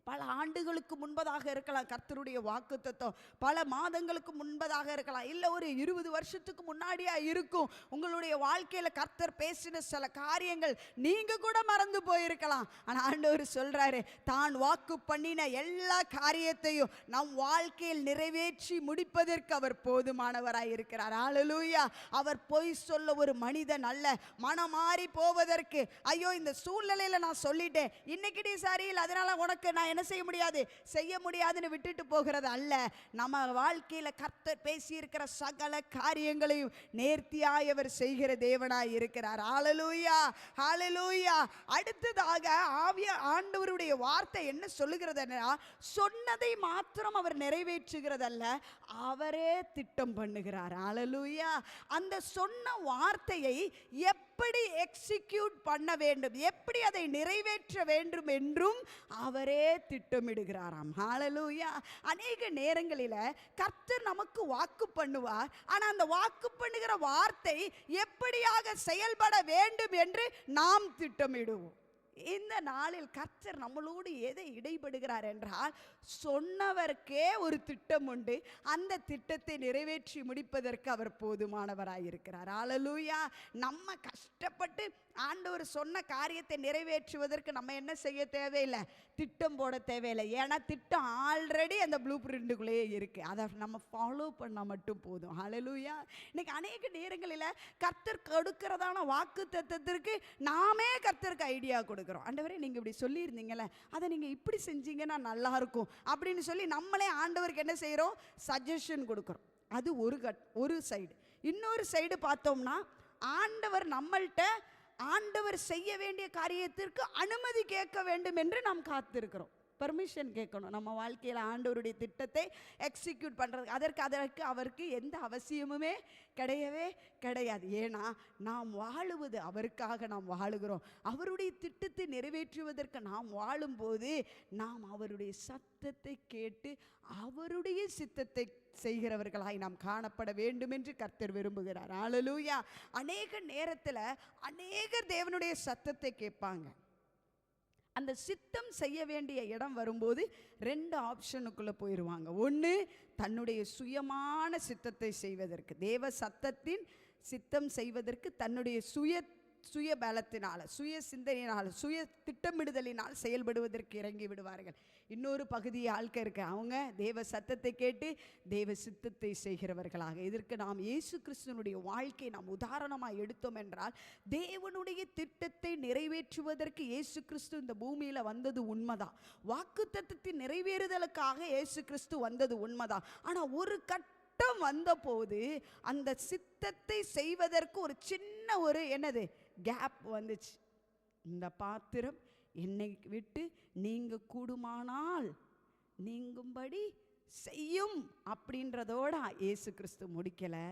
பல ஆண்டுகளுக்கு முன்பதாக இருக்கலாம் கர்த்தருடைய வாக்குத்தத்தம், பல மாதங்களுக்கு முன்பதாக இருக்கலாம், இல்லை ஒரு 20 வருஷத்துக்கு முன்னாடியா இருக்கும். உங்களுடைய வாழ்க்கையில் கர்த்தர் பேசின சில காரியங்கள் நீங்க கூட மறந்து போயிருக்கலாம். ஆனால் ஆண்டவர் சொல்றாரு, தான் வாக்கு பண்ணின எல்லா காரியத்தையும் நம் வாழ்க்கையில் நிறைவேற்றி முடிப்பதற்கு அவர் போதுமானவராய் இருக்கிறார். ஹல்லேலூயா. அவர் பொய் சொல்ல ஒரு மனிதன் அல்ல. மனம் மாறி போவதற்கு, ஐயோ இந்த சூழ்நிலையில நான் சொல்லிட்டேன், இன்னைக்கு நீ சரியில்லை அதனால உனக்கு நான் என்ன செய்ய முடியாதுன்னு விட்டுட்டு போகிறது அல்ல. நம்ம வாழ்க்கையில கர்த்தர் பேசி இருக்கிற சகல காரியங்களையும் நேர்த்தியாய் அவர் செய்கிற தேவனாய் இருக்கிறார். ஹல்லேலூயா, ஹல்லேலூயா. அடுத்ததாக ஆண்டவருடைய வார்த்தை என்ன சொல்லுகிறதுனா, சொன்னதை மாத்திரம் அவர் நிறைவேற்றுகிறதல்ல, அவரே திட்டம் பண்ணுகிறார். ஹல்லேலூயா. அந்த சொன்ன வார்த்தையை எப்படி எக்ஸிக்யூட் பண்ண வேண்டும், எப்படி அதை நிறைவேற்ற வேண்டும் என்றும் அவரே திட்டமிடுகிறாராம். ஹல்லேலூயா. அநேக நேரங்களில் கர்த்தர் நமக்கு வாக்கு பண்ணுவார், ஆனால் அந்த வாக்கு பண்ணுகிற வார்த்தை எப்படியாக செயல்பட வேண்டும் என்று நாம் திட்டமிடுவோம். இந்த நாளில் கர்த்தர் நம்மளோடு எதை இடைபடுகிறார் என்றால், சொன்னவருக்கே ஒரு திட்டம் உண்டு, அந்த திட்டத்தை நிறைவேற்றி முடிப்பதற்கு அவர் போதுமானவராயிருக்கிறார். ஹல்லேலூயா. நம்ம கஷ்டப்பட்டு ஆண்டவர் சொன்ன காரியத்தை நிறைவேற்றுவதற்கு நம்ம என்ன செய்ய தேவையில்லை, திட்டம் போட தேவையில்லை. ஏன்னா திட்டம் ஆல்ரெடி அந்த ப்ளூ பிரிண்ட்டுக்குள்ளேயே இருக்கு, அதை நம்ம ஃபாலோ பண்ண மட்டும் போதும். ஹல்லேலூயா. இன்னைக்கு அநேக நேரங்களில் கர்த்தர் கொடுக்கிறதான வாக்கு தத்தத்திற்கு நாமே கர்த்தருக்கு ஐடியா கொடுக்குறோம். ஆண்டவரே நீங்கள் இப்படி சொல்லியிருந்தீங்களே, அதை நீங்கள் இப்படி செஞ்சீங்கன்னா நல்லா இருக்கும் அப்படின்னு சொல்லி நம்மளே ஆண்டவருக்கு என்ன செய்கிறோம், சஜஷன் கொடுக்குறோம். அது ஒரு சைடு. இன்னொரு சைடு பார்த்தோம்னா, ஆண்டவர் நம்மள்கிட்ட ஆண்டவர் செய்ய வேண்டிய காரியத்திற்கு அனுமதி கேட்க வேண்டும் என்று நாம் காத்திருக்கிறோம். பர்மிஷன் கேட்கணும் நம்ம வாழ்க்கையில் ஆண்டவருடைய திட்டத்தை எக்ஸிக்யூட் பண்ணுறது. அதற்கு அவருக்கு எந்த அவசியமுமே கிடையாது. ஏன்னா நாம் வாழுவது அவருக்காக நாம் வாழுகிறோம். அவருடைய திட்டத்தை நிறைவேற்றுவதற்கு நாம் வாழும்போது நாம் அவருடைய சத்தத்தை கேட்டு அவருடைய சித்தத்தை செய்கிறவர்களாய் நாம் காணப்பட வேண்டும் என்று கர்த்தர் விரும்புகிறார். ஹல்லேலூயா. அநேக நேரத்தில் அநேகர் தேவனுடைய சத்தத்தை கேட்பாங்க. அந்த சித்தம் செய்ய வேண்டிய இடம் வரும்போது 2 ஆப்ஷனுக்குள்ளே போயிடுவாங்க. ஒன்று, தன்னுடைய சுயமான சித்தத்தை செய்வதற்கு, தேவ சத்தத்தின் சித்தம் செய்வதற்கு தன்னுடைய சுய பலத்தினால், சுய சிந்தனையினால், சுய திட்டமிடுதலினால் செயல்படுவதற்கு இறங்கி விடுவார்கள். இன்னொரு பகுதி ஆட்கள் இருக்கு, அவங்க தேவ சத்தத்தை கேட்டு தேவ சித்தத்தை செய்கிறவர்களாக. இதற்கு நாம் இயேசு கிறிஸ்துவனுடைய வாழ்க்கை நாம் உதாரணமாக எடுத்தோம் என்றால், தேவனுடைய திட்டத்தை நிறைவேற்றுவதற்கு இயேசு கிறிஸ்து இந்த பூமியில் வந்தது உண்மைதான். வாக்குத்தத்தத்தின் நிறைவேறுதலுக்காக இயேசு கிறிஸ்து வந்தது உண்மைதான். ஆனால் ஒரு கட்டம் வந்தபோது அந்த சித்தத்தை செய்வதற்கு ஒரு சின்ன என்னது கேப் வந்துச்சு. இந்த பாத்திரம் என்னை விட்டு நீங்க கூடுமானால் நீங்கும்படி செய்யும் அப்படின்றதோட இயேசு கிறிஸ்து முடிக்கலை.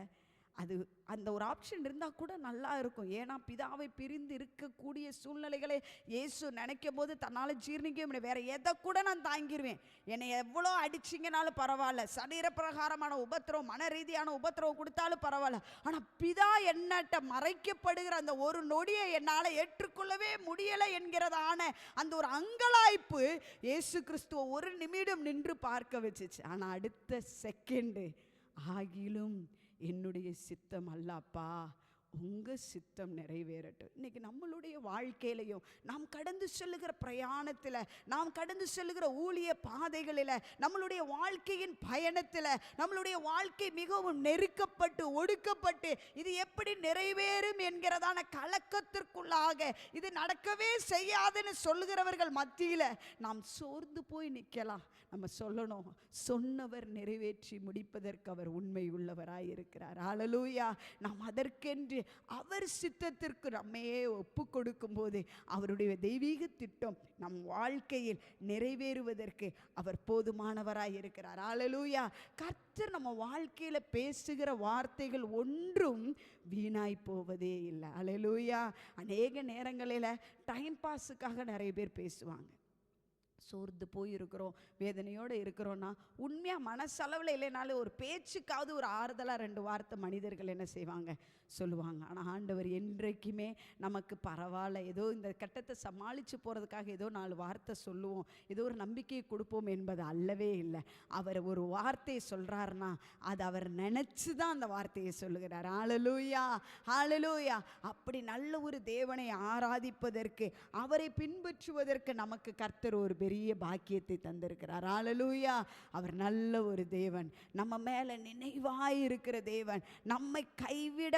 அந்த ஒரு ஆப்ஷன் இருந்தால் கூட நல்லா இருக்கும். ஏன்னா பிதாவை பிரிந்து இருக்கக்கூடிய சூழ்நிலைகளை இயேசு நினைக்கும் போது தன்னால் ஜீர்ணிக்க முடியும். வேற எதை கூட நான் தாங்கிடுவேன், என்னை எவ்வளோ அடிச்சிங்கனாலும் பரவாயில்ல, சரீர பிரகாரமான உபத்திரவம், மன ரீதியான உபத்திரவம் கொடுத்தாலும் பரவாயில்ல, ஆனால் பிதா என்னட்ட மறைக்கப்படுகிற அந்த ஒரு நொடியை என்னால் ஏற்றுக்கொள்ளவே முடியலை என்கிறதான அந்த ஒரு அங்கலாய்ப்பு இயேசு கிறிஸ்துவ ஒரு நிமிடம் நின்று பார்க்க வச்சுச்சு. ஆனால் அடுத்த செகண்டு, ஆகிலும் என்னுடைய சித்தம் அல்லப்பா, உங்கள் சித்தம் நிறைவேறட்டும். இன்னைக்கு நம்மளுடைய வாழ்க்கையிலையும் நாம் கடந்து செல்லுகிற பிரயாணத்தில், நாம் கடந்து செல்லுகிற ஊழிய பாதைகளில், நம்மளுடைய வாழ்க்கையின் பயணத்தில், நம்மளுடைய வாழ்க்கை மிகவும் நெருக்கப்பட்டு ஒடுக்கப்பட்டு இது எப்படி நிறைவேறும் என்கிறதான கலக்கத்திற்குள்ளாக, இது நடக்கவே செய்யாதுன்னு சொல்லுகிறவர்கள் மத்தியில் நாம் சோர்ந்து போய் நிற்கலாம். நம்ம சொல்லணும், சொன்னவர் நிறைவேற்றி முடிப்பதற்கு அவர் உண்மை உள்ளவராய் இருக்கிறார். ஹல்லேலூயா. நாம் அதற்கென்று அவர் சித்தத்திற்கு நம்மையே ஒப்பு கொடுக்கும் போது அவருடைய தெய்வீக திட்டம் நம் வாழ்க்கையில் நிறைவேறுவதற்கு அவர் போதுமானவராய் இருக்கிறார். ஹல்லேலூயா. கர்த்தர் நம்ம வாழ்க்கையில பேசுகிற வார்த்தைகள் ஒன்றும் வீணாய் போவதே இல்லை. ஹல்லேலூயா. அநேக நேரங்களில் டைம் பாஸுக்காக நிறைய பேர் பேசுவாங்க, சோர்ந்து போயிருக்கிறோம், வேதனையோடு இருக்கிறோன்னா உண்மையாக மனசளவில் இல்லைனாலும் ஒரு பேச்சுக்காவது ஒரு ஆறுதலாக 2 வார்த்தை மனிதர்கள் என்ன செய்வாங்க, சொல்லுவாங்க. ஆனால் ஆண்டவர் என்றைக்குமே நமக்கு பரவாயில்ல, ஏதோ இந்த கட்டத்தை சமாளித்து போகிறதுக்காக ஏதோ 4 வார்த்தை சொல்லுவோம், ஏதோ ஒரு நம்பிக்கையை கொடுப்போம் என்பது அல்லவே இல்லை. அவர் ஒரு வார்த்தையை சொல்கிறாருன்னா அது அவர் நினச்சி தான் அந்த வார்த்தையை சொல்லுகிறார். ஹல்லேலூயா, ஹல்லேலூயா. அப்படி நல்ல ஒரு தேவனை ஆராதிப்பதற்கு, அவரை பின்பற்றுவதற்கு நமக்கு கர்த்தர் ஒரு பெரிய பாக்கியத்தை தந்திருக்கிறார். ஹல்லேலூயா. அவர் நல்ல ஒரு தேவன், நம்ம மேலே நினைவாயிருக்கிற தேவன், நம்மை கைவிட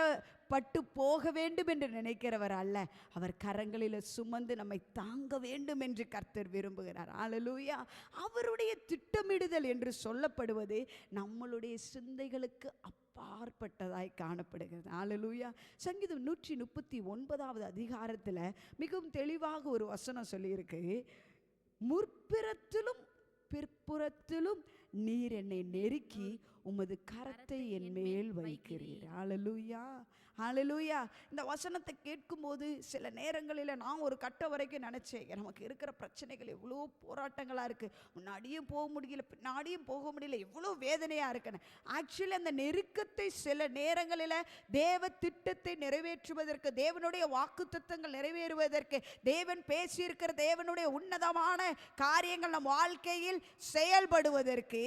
பட்டு போக வேண்டும் என்று நினைக்கிறவர் அல்ல, அவர் கரங்களில் சுமந்து நம்மை தாங்க வேண்டும் என்று கர்த்தர் விரும்புகிறார். ஹல்லேலூயா. அவருடைய திட்டமிடுதல் என்று சொல்லப்படுவது நம்மளுடைய சிந்தைகளுக்கு பார்ப்பட்டதாய் காணப்படுகிறது. ஹல்லேலூயா. சங்கீதம் 139வது அதிகாரத்தில் மிகவும் தெளிவாக ஒரு வசனம் சொல்லியிருக்கு, முற்புறத்திலும் பிற்புறத்திலும் நீர் என்னை நெருக்கி உமது கரத்தை என் மேல் வைக்கிறீர். ஹல்லேலூயா, ஹல்லேலூயா. இந்த வசனத்தை கேட்கும்போது சில நேரங்களில் நான் ஒரு கட்டம் வரைக்கும் நினச்சேன், நமக்கு இருக்கிற பிரச்சனைகள் எவ்வளோ போராட்டங்களாக இருக்குது, முன்னாடியும் போக முடியல பின்னாடியும் போக முடியல, எவ்வளோ வேதனையாக இருக்குன்னு. ஆக்சுவலி அந்த நெருக்கத்தை சில நேரங்களில் தேவ திட்டத்தை நிறைவேற்றுவதற்கு, தேவனுடைய வாக்குத்தத்தங்கள் நிறைவேறுவதற்கு, தேவன் பேசியிருக்கிற தேவனுடைய உன்னதமான காரியங்கள் நம் வாழ்க்கையில் செயல்படுவதற்கு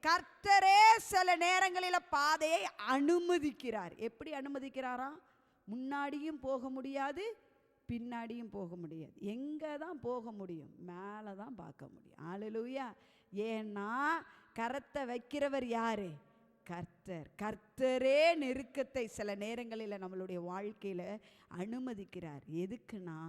கர்த்தரே சில நேரங்களில் பாதையை அனுமதிக்கிறார். எப்படி அனுமதிக்கிறாரா? முன்னாடியும் போக முடியாது, பின்னாடியும் போக முடியாது. எங்கே தான் போக முடியும்? மேலே தான் பார்க்க முடியும். ஹல்லேலூயா. ஏன்னா கரத்தை வைக்கிறவர் யாரு? கர்த்தர். கர்த்தரே நெருக்கத்தை சில நேரங்களில் நம்மளுடைய வாழ்க்கையில் அனுமதிக்கிறார். எதுக்குன்னா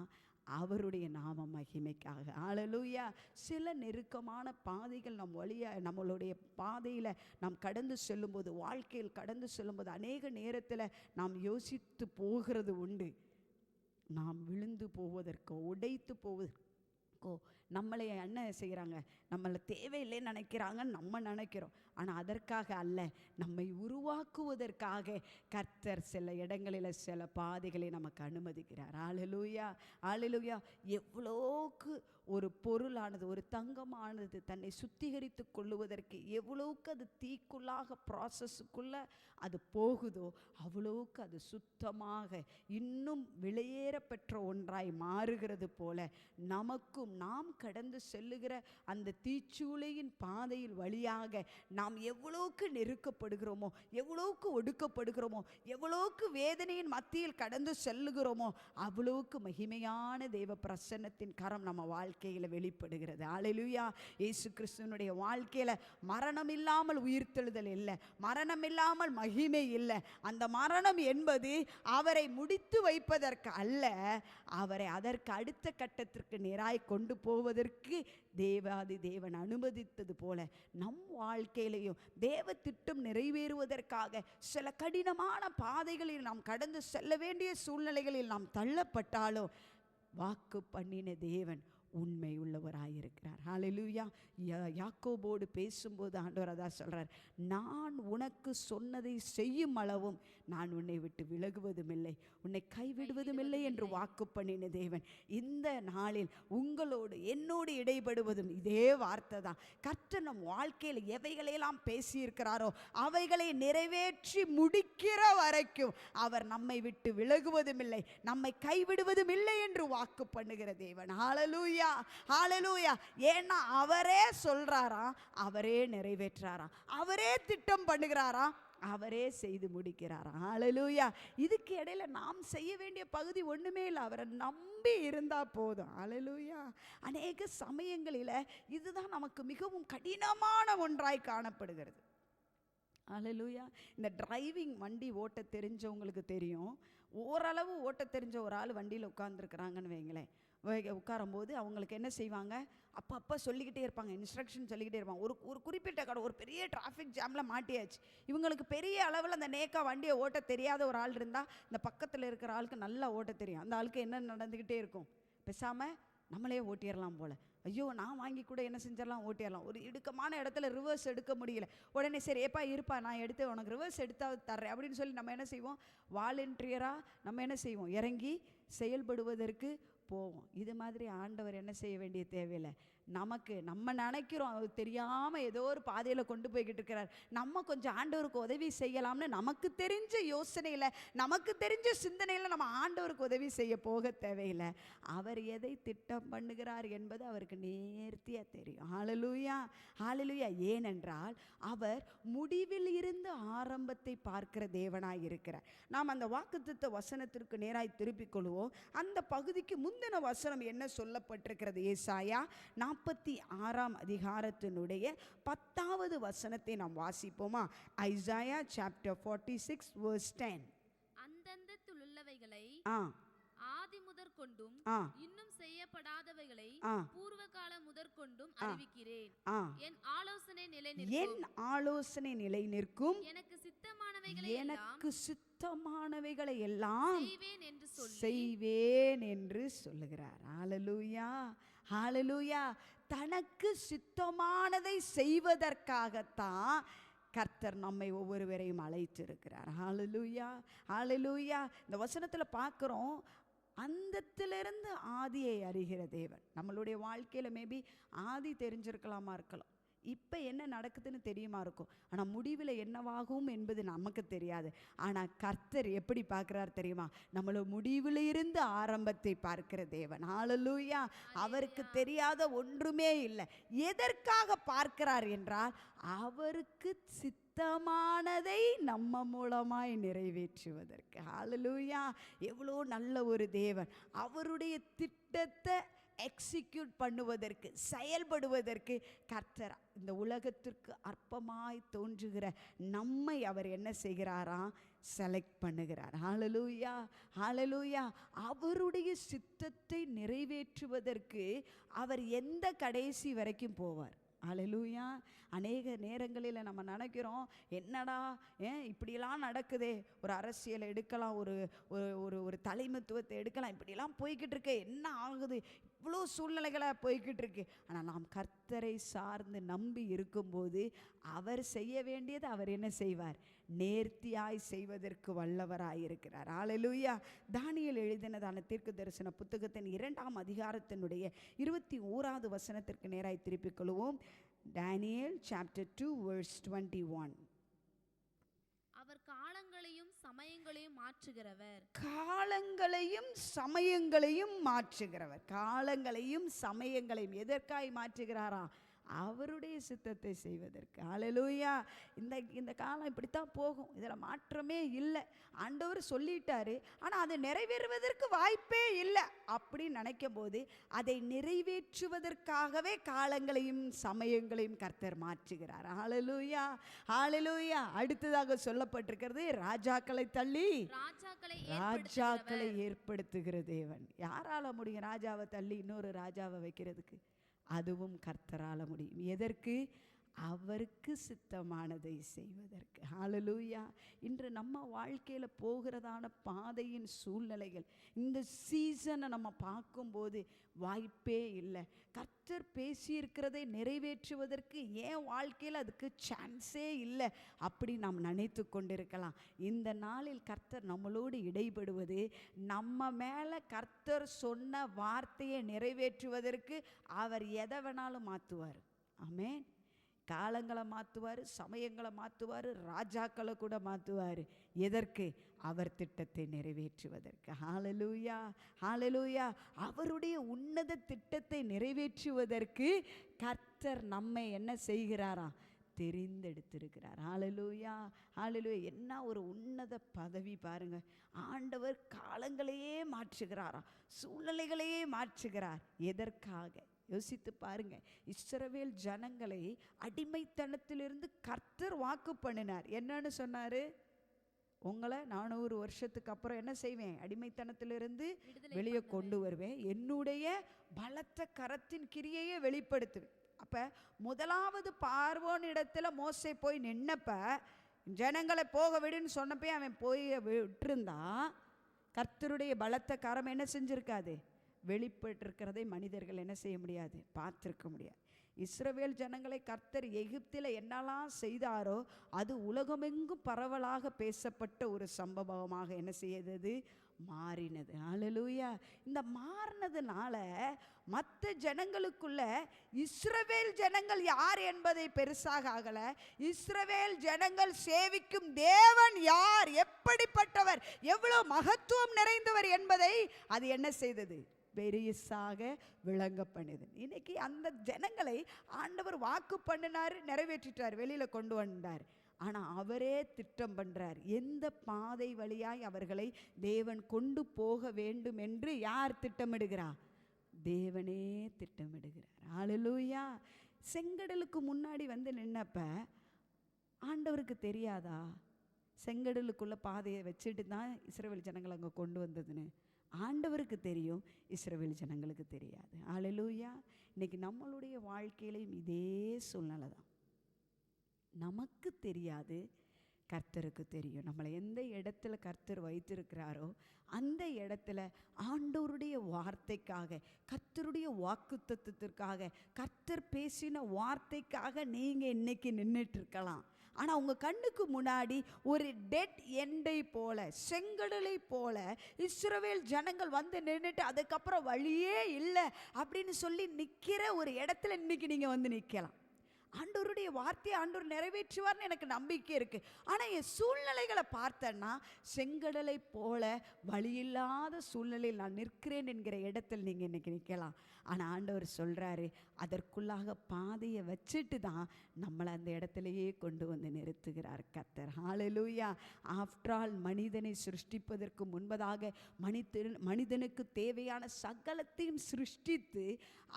அவருடைய நாம மகிமைக்காக. ஹல்லேலூயா. சில நெருக்கமான பாதைகள் நம் வழியாக நம்மளுடைய பாதையில் நாம் கடந்து செல்லும்போது, வாழ்க்கையில் கடந்து செல்லும்போது அநேக நேரத்தில் நாம் யோசித்து போகிறது உண்டு. நாம் விழுந்து போவதற்கோ உடைத்து போவதற்கோ நம்மளை என்ன செய்கிறாங்க, நம்மளை தேவையில்லைன்னு நினைக்கிறாங்க, நம்ம நினைக்கிறோம். ஆனால் அதற்காக அல்ல, நம்மை உருவாக்குவதற்காக கர்த்தர் சில இடங்களில் சில பாதைகளை நமக்கு அனுமதிக்கிறார். ஹல்லேலூயா, ஹல்லேலூயா. எவ்வளோக்கு ஒரு பொருளானது, ஒரு தங்கமானது தன்னை சுத்திகரித்து கொள்ளுவதற்கு எவ்வளோக்கு அது தீக்குள்ளாக ப்ராசஸுக்குள்ளே அது போகுதோ அவ்வளோக்கு அது சுத்தமாக இன்னும் விலையேற பெற்ற ஒன்றாய் மாறுகிறது போல நமக்கும் நாம் கடந்து செல்லுகிற அந்த தீச்சூளையின் பாதையில் வழியாக நாம் எவ்வளோக்கு நெருக்கப்படுகிறோமோ, எவ்வளோக்கு ஒடுக்கப்படுகிறோமோ, எவ்வளோக்கு வேதனையின் மத்தியில் கடந்து செல்லுகிறோமோ அவ்வளோக்கு மகிமையான தேவ பிரசன்னத்தின் கரம் நம்ம வாழ்க்கையில் வெளிப்படுகிறது. ஹல்லேலூயா. இயேசு கிறிஸ்துவனுடைய வாழ்க்கையில் மரணம் இல்லாமல் உயிர்த்தெழுதல் இல்லை, மரணம் இல்லாமல் மகிமை இல்லை. அந்த மரணம் என்பது அவரை முடித்து வைப்பதற்கு அல்ல, அவரை அதற்கு அடுத்த கட்டத்திற்கு நேராய் கொண்டு போவதற்கு தேவாதி தேவன் அனுமதித்தது போல நம் வாழ்க்கையிலையும் தேவ திட்டம் நிறைவேறுவதற்காக சில கடினமான பாதைகளில் நாம் கடந்து செல்ல வேண்டிய சூழ்நிலைகளில் நாம் தள்ளப்பட்டாலும் வாக்கு பண்ணின தேவன் உண்மை உள்ளவராயிருக்கிறார். ஹல்லேலூயா. யாக்கோபோடு பேசும்போது ஆண்டவர் அதான் சொல்கிறார், நான் உனக்கு சொன்னதை செய்யும் அளவும் நான் உன்னை விட்டு விலகுவதும் இல்லை, உன்னை கைவிடுவதும் இல்லை என்று வாக்கு பண்ணின தேவன் இந்த நாளில் உங்களோடு என்னோடு இடைபடுவதும் இதே வார்த்தை தான். கர்த்தர் நம் வாழ்க்கையில் எவைகளையெல்லாம் பேசியிருக்கிறாரோ அவைகளை நிறைவேற்றி முடிக்கிற வரைக்கும் அவர் நம்மை விட்டு விலகுவதும் இல்லை, நம்மை கைவிடுவதும் இல்லை என்று வாக்கு பண்ணுகிற தேவன். ஹல்லேலூயா, ஹல்லேலூயா. ஏன்னா அவரே சொல்றாரா, அவரே நிறைவேற்றாரா, அவரே திட்டம் பண்ணுகிறாரா, அவரே செய்து முடிக்கிறாரா. ஹல்லேலூயா. இதுக்கு இடையில நாம் செய்ய வேண்டிய பகுதி ஒண்ணுமே இல்லை, அவரை நம்பி இருந்தா போதும். ஹல்லேலூயா. அநேக சமயங்களில் இதுதான் நமக்கு மிகவும் கடினமான ஒன்றாய் காணப்படுகிறது. ஹல்லேலூயா. இந்த டிரைவிங் வண்டி ஓட்ட தெரிஞ்சவங்களுக்கு தெரியும், ஓரளவு ஓட்ட தெரிஞ்ச ஒரு ஆள் வண்டியில் உட்கார்ந்துருக்குறாங்கன்னு வைங்களேன், உட்காரும்போது அவங்களுக்கு என்ன செய்வாங்க, அப்பப்போ சொல்லிக்கிட்டே இருப்பாங்க, இன்ஸ்ட்ரக்ஷன் சொல்லிக்கிட்டே இருப்பாங்க. ஒரு குறிப்பிட்ட கடை ஒரு பெரிய டிராஃபிக் ஜாமில் மாட்டியாச்சு, இவங்களுக்கு பெரிய அளவில் அந்த நேக்கா வண்டியை ஓட்ட தெரியாத ஒரு ஆள் இருந்தால் இந்த பக்கத்தில் இருக்கிற ஆளுக்கு நல்லா ஓட்ட தெரியும், அந்த ஆளுக்கு என்ன நடந்துக்கிட்டே இருக்கும், பேசாமல் நம்மளே ஓட்டிடலாம் போல், ஐயோ நான் வாங்கி கூட என்ன செஞ்சிடலாம், ஓட்டிடலாம். ஒரு இடுக்கமான இடத்துல ரிவர்ஸ் எடுக்க முடியல, உடனே சரி ஏப்பா இருப்பா நான் எடுத்து உனக்கு ரிவர்ஸ் எடுத்தாவது தர்றேன் அப்படின்னு சொல்லி நம்ம என்ன செய்வோம், வாலண்டியராக நம்ம என்ன செய்வோம், இறங்கி செயல்படுவதற்கு போவோம். இது மாதிரி ஆண்டவர் என்ன செய்ய வேண்டிய தேவையில்லை, நம்ம நினைக்கிறோம் அவர் தெரியாமல் ஏதோ ஒரு பாதையில் கொண்டு போய்கிட்டு இருக்கிறார், நம்ம கொஞ்சம் ஆண்டவருக்கு உதவி செய்யலாம்னு நமக்கு தெரிஞ்ச யோசனையில், நமக்கு தெரிஞ்ச சிந்தனையில் நம்ம ஆண்டவருக்கு உதவி செய்ய போக தேவையில்லை. அவர் எதை திட்டம் பண்ணுகிறார் என்பது அவருக்கு நேர்த்தியாக தெரியும். ஹல்லேலூயா, ஹல்லேலூயா. ஏனென்றால் அவர் முடிவில் இருந்து ஆரம்பத்தை பார்க்கிற தேவனாய் இருக்கிறார். நாம் அந்த வாக்குத்தத்த வசனத்திற்கு நேராய் திருப்பிக் கொள்வோம். அந்த பகுதிக்கு முந்தின வசனம் என்ன சொல்லப்பட்டிருக்கிறது? ஏசாயா 46 அதிகாரத்தினுடைய 10வது வசனத்தை நாம் வாசிப்போமா? Isaiah chapter 46 verse 10. அந்தந்தத்தில் உள்ளவைகளை ஆதி முதற்கொண்டும் இன்னும் செய்யப்படாதவைகளை பூர்வ கால முதற்கொண்டும் அறிவிக்கிறேன். என் ஆலோசனை நிலை நிற்கும். எனக்கு சித்தமானவைகளை எல்லாம் செய்வேன் என்று சொல்லுகிறார். ஹல்லேலூயா, ஹல்லேலூயா. தனக்கு சித்தமானதை செய்வதற்காகத்தான் கர்த்தர் நம்மை ஒவ்வொருவரையும் அழைத்திருக்கிறார். ஹல்லேலூயா, ஹல்லேலூயா. இந்த வசனத்தில் பார்க்குறோம், அந்தத்திலிருந்து ஆதியை அறிகிற தேவன். நம்மளுடைய வாழ்க்கையில் மேபி ஆதி தெரிஞ்சிருக்கலாமா இருக்கலாம், இப்போ என்ன நடக்குதுன்னு தெரியுமா இருக்கும், ஆனால் முடிவில் என்னவாகும் என்பது நமக்கு தெரியாது. ஆனால் கர்த்தர் எப்படி பார்க்குறார் தெரியுமா? நம்மளோட முடிவில் இருந்து ஆரம்பத்தை பார்க்கிற தேவன். ஹல்லேலூயா. அவருக்கு தெரியாத ஒன்றுமே இல்லை. எதற்காக பார்க்கிறார் என்றால், அவருக்கு சித்தமானதை நம்ம மூலமாய் நிறைவேற்றுவதற்கு. ஹல்லேலூயா. எவ்வளோ நல்ல ஒரு தேவன். அவருடைய திட்டத்தை எக்ஸிக்யூட் பண்ணுவதற்கு, செயல்படுவதற்கு கர்த்தர் இந்த உலகத்திற்கு அற்பமாய் தோன்றுகிற நம்மை அவர் என்ன செய்கிறாராம்? செலக்ட் பண்ணுகிறார். ஹல்லேலூயா, ஹல்லேலூயா. அவருடைய சித்தத்தை நிறைவேற்றுவதற்கு அவர் எந்த கடைசி வரைக்கும் போவார். ஹல்லேலூயா. அநேக நேரங்களில் நம்ம நினைக்கிறோம், என்னடா இப்படியெல்லாம் நடக்குதே, ஒரு அரசியலை எடுக்கலாம், ஒரு ஒரு ஒரு தலைமைத்துவத்தை எடுக்கலாம், இப்படியெல்லாம் போய்கிட்டு இருக்கு, என்ன ஆகுது, இவ்வளோ சூழ்நிலைகளாக போய்கிட்டு இருக்கு. ஆனால் நாம் கர்த்தரை சார்ந்து நம்பி இருக்கும்போது அவர் செய்ய வேண்டியது அவர் என்ன செய்வார்? நேர்த்தியாய் செய்வதற்கு வல்லவராய் இருக்கிறார். ஹல்லேலூயா. தானியேல் எழுதினதான தீர்க்க தரிசன புத்தகத்தின் 2ஆம் அதிகாரத்தினுடைய 21வது வசனத்திற்கு நேராய் திருப்பிக் கொள்வோம். Daniel chapter 2 verse 21. அவர் காலங்களையும் சமயங்களையும் மாற்றுகிறவர். காலங்களையும் சமயங்களையும் மாற்றுகிறவர். காலங்களையும் சமயங்களையும் எதற்காய் மாற்றுகிறாரா? அவருடைய சித்தத்தை செய்வதற்கு. ஹல்லேலூயா. இந்த காலம் இப்படித்தான் போகும், இதில் மாற்றமே இல்லை. ஆண்டவர் சொல்லிட்டாரு, ஆனால் அதை நிறைவேறுவதற்கு வாய்ப்பே இல்லை அப்படின்னு நினைக்கும் போது அதை நிறைவேற்றுவதற்காகவே காலங்களையும் சமயங்களையும் கர்த்தர் மாற்றுகிறார். ஹல்லேலூயா, ஹல்லேலூயா. அடுத்ததாக சொல்லப்பட்டிருக்கிறது, ராஜாக்களை தள்ளி ராஜாக்களை ஏற்படுத்துகிற தேவன். யாரால முடியும் ராஜாவை தள்ளி இன்னொரு ராஜாவை வைக்கிறதுக்கு? அதுவும் கர்த்தரால முடியும். எதற்கு? அவருக்கு சித்தமானதை செய்வதற்கு. ஹல்லேலூயா. இன்று நம்ம வாழ்க்கையில் போகிறதான பாதையின் சூழ்நிலைகள், இந்த சீசனை நம்ம பார்க்கும்போது வாய்ப்பே இல்லை. கர்த்தர் பேசியிருக்கிறதை நிறைவேற்றுவதற்கு என் வாழ்க்கையில் அதுக்கு சான்ஸே இல்லை அப்படி நாம் நினைத்து கொண்டிருக்கலாம். இந்த நாளில் கர்த்தர் நம்மளோடு இடைபடுவது, நம்ம மேலே கர்த்தர் சொன்ன வார்த்தையை நிறைவேற்றுவதற்கு அவர் எதை வேணாலும் மாற்றுவார். ஆமென். காலங்களை மாற்றுவார், சமயங்களை மாற்றுவார், ராஜாக்களை கூட மாற்றுவார். எதற்கு? அவர் திட்டத்தை நிறைவேற்றுவதற்கு. ஹல்லேலூயா, ஹல்லேலூயா. அவருடைய உன்னத திட்டத்தை நிறைவேற்றுவதற்கு கர்த்தர் நம்மை என்ன செய்கிறாரா? தெரிந்தெடுத்திருக்கிறார். ஹல்லேலூயா, ஹல்லேலூயா. என்ன ஒரு உன்னத பதவி பாருங்க. ஆண்டவர் காலங்களையே மாற்றுகிறாரா, சூழ்நிலைகளையே மாற்றுகிறார். எதற்காக? யோசித்து பாருங்க. இஸ்ரவேல் ஜனங்களை அடிமைத்தனத்திலிருந்து கர்த்தர் வாக்கு பண்ணினார். என்னன்னு சொன்னாரு? உங்களை 400 வருஷத்துக்கு அப்புறம் என்ன செய்வேன்? அடிமைத்தனத்திலிருந்து வெளியே கொண்டு வருவேன், என்னுடைய பலத்த கரத்தின் கிரியையை வெளிப்படுத்துவேன். அப்ப முதலாவது பார்வோன் இடத்துல மோசே போய் நின்னப்ப, ஜனங்களை போக விடுன்னு சொன்னப்பே அவன் போய் விட்டுருந்தா, கர்த்தருடைய பலத்த கரம் என்ன செஞ்சிருக்காது? வெளிப்பட்டிருக்கிறதை மனிதர்கள் என்ன செய்ய முடியாது? பார்த்திருக்க முடியாது. இஸ்ரவேல் ஜனங்களை கர்த்தர் எகிப்தில் என்னெல்லாம் செய்தாரோ அது உலகமெங்கும் பரவலாக பேசப்பட்ட ஒரு சம்பவமாக என்ன செய்தது? மாறினது. ஹல்லேலூயா. இந்த மாறினதுனால மற்ற ஜனங்களுக்குள்ள இஸ்ரவேல் ஜனங்கள் யார் என்பதை பெருசாக ஆகல. இஸ்ரவேல் ஜனங்கள் சேவிக்கும் தேவன் யார், எப்படிப்பட்டவர், எவ்வளவு மகத்துவம் நிறைந்தவர் என்பதை அது என்ன செய்தது, பெரிசாக விளங்க பண்ணுது. இன்னைக்கு அந்த ஜனங்களை ஆண்டவர் வாக்கு பண்ணினார், நிறைவேற்றிட்டார், வெளியில கொண்டு வந்தார். ஆனால் அவரே திட்டம் பண்றார். எந்த பாதை வழியாய் அவர்களை தேவன் கொண்டு போக வேண்டும் என்று யார் திட்டமிடுகிறார்? தேவனே திட்டமிடுகிறார். ஹல்லேலூயா. செங்கடலுக்கு முன்னாடி வந்து நின்னப்ப ஆண்டவருக்கு தெரியாதா செங்கடலுக்குள்ள பாதையை வச்சுட்டு தான் இஸ்ரவேல் ஜனங்களை அங்கே கொண்டு வந்ததுன்னு? ஆண்டவருக்கு தெரியும், இஸ்ரவேல் ஜனங்களுக்கு தெரியாது. ஹல்லேலூயா. இன்னைக்கு நம்மளுடைய வாழ்க்கையிலையும் இதே சூழ்நிலை தான். நமக்கு தெரியாது, கர்த்தருக்கு தெரியும். நம்மளை எந்த இடத்துல கர்த்தர் வைத்திருக்கிறாரோ அந்த இடத்துல ஆண்டவருடைய வார்த்தைக்காக, கர்த்தருடைய வாக்குத்தத்தத்திற்காக, கர்த்தர் பேசின வார்த்தைக்காக நீங்கள் இன்னைக்கு நின்றுட்டு இருக்கலாம். ஆனால் உங்கள் கண்ணுக்கு முன்னாடி ஒரு டெட் எண்டை போல, செங்கடலை போல இஸ்ரவேல் ஜனங்கள் வந்து நின்றுட்டு அதுக்கப்புறம் வழியே இல்லை அப்படின்னு சொல்லி நிற்கிற ஒரு இடத்துல இன்னைக்கு நீங்கள் வந்து நிற்கலாம். ஆண்டவருடைய வார்த்தையை ஆண்டவர் நிறைவேற்றுவார்னு எனக்கு நம்பிக்கை இருக்குது. ஆனால் என் சூழ்நிலைகளை பார்த்தேன்னா செங்கடலை போல வழியில்லாத சூழ்நிலையில் நான் நிற்கிறேன் என்கிற இடத்தில் நீங்கள் இன்றைக்கி நிற்கலாம். ஆனால் ஆண்டவர் சொல்கிறாரு, அதற்குள்ளாக பாதையை வச்சுட்டு தான் நம்மளை அந்த இடத்துலையே கொண்டு வந்து நிறுத்துகிறார் கர்த்தர். ஹல்லேலூயா. ஆஃப்டர் ஆல் மனிதனை சிருஷ்டிப்பதற்கு முன்பதாக மனிதனுக்கு தேவையான சகலத்தையும் சிருஷ்டித்து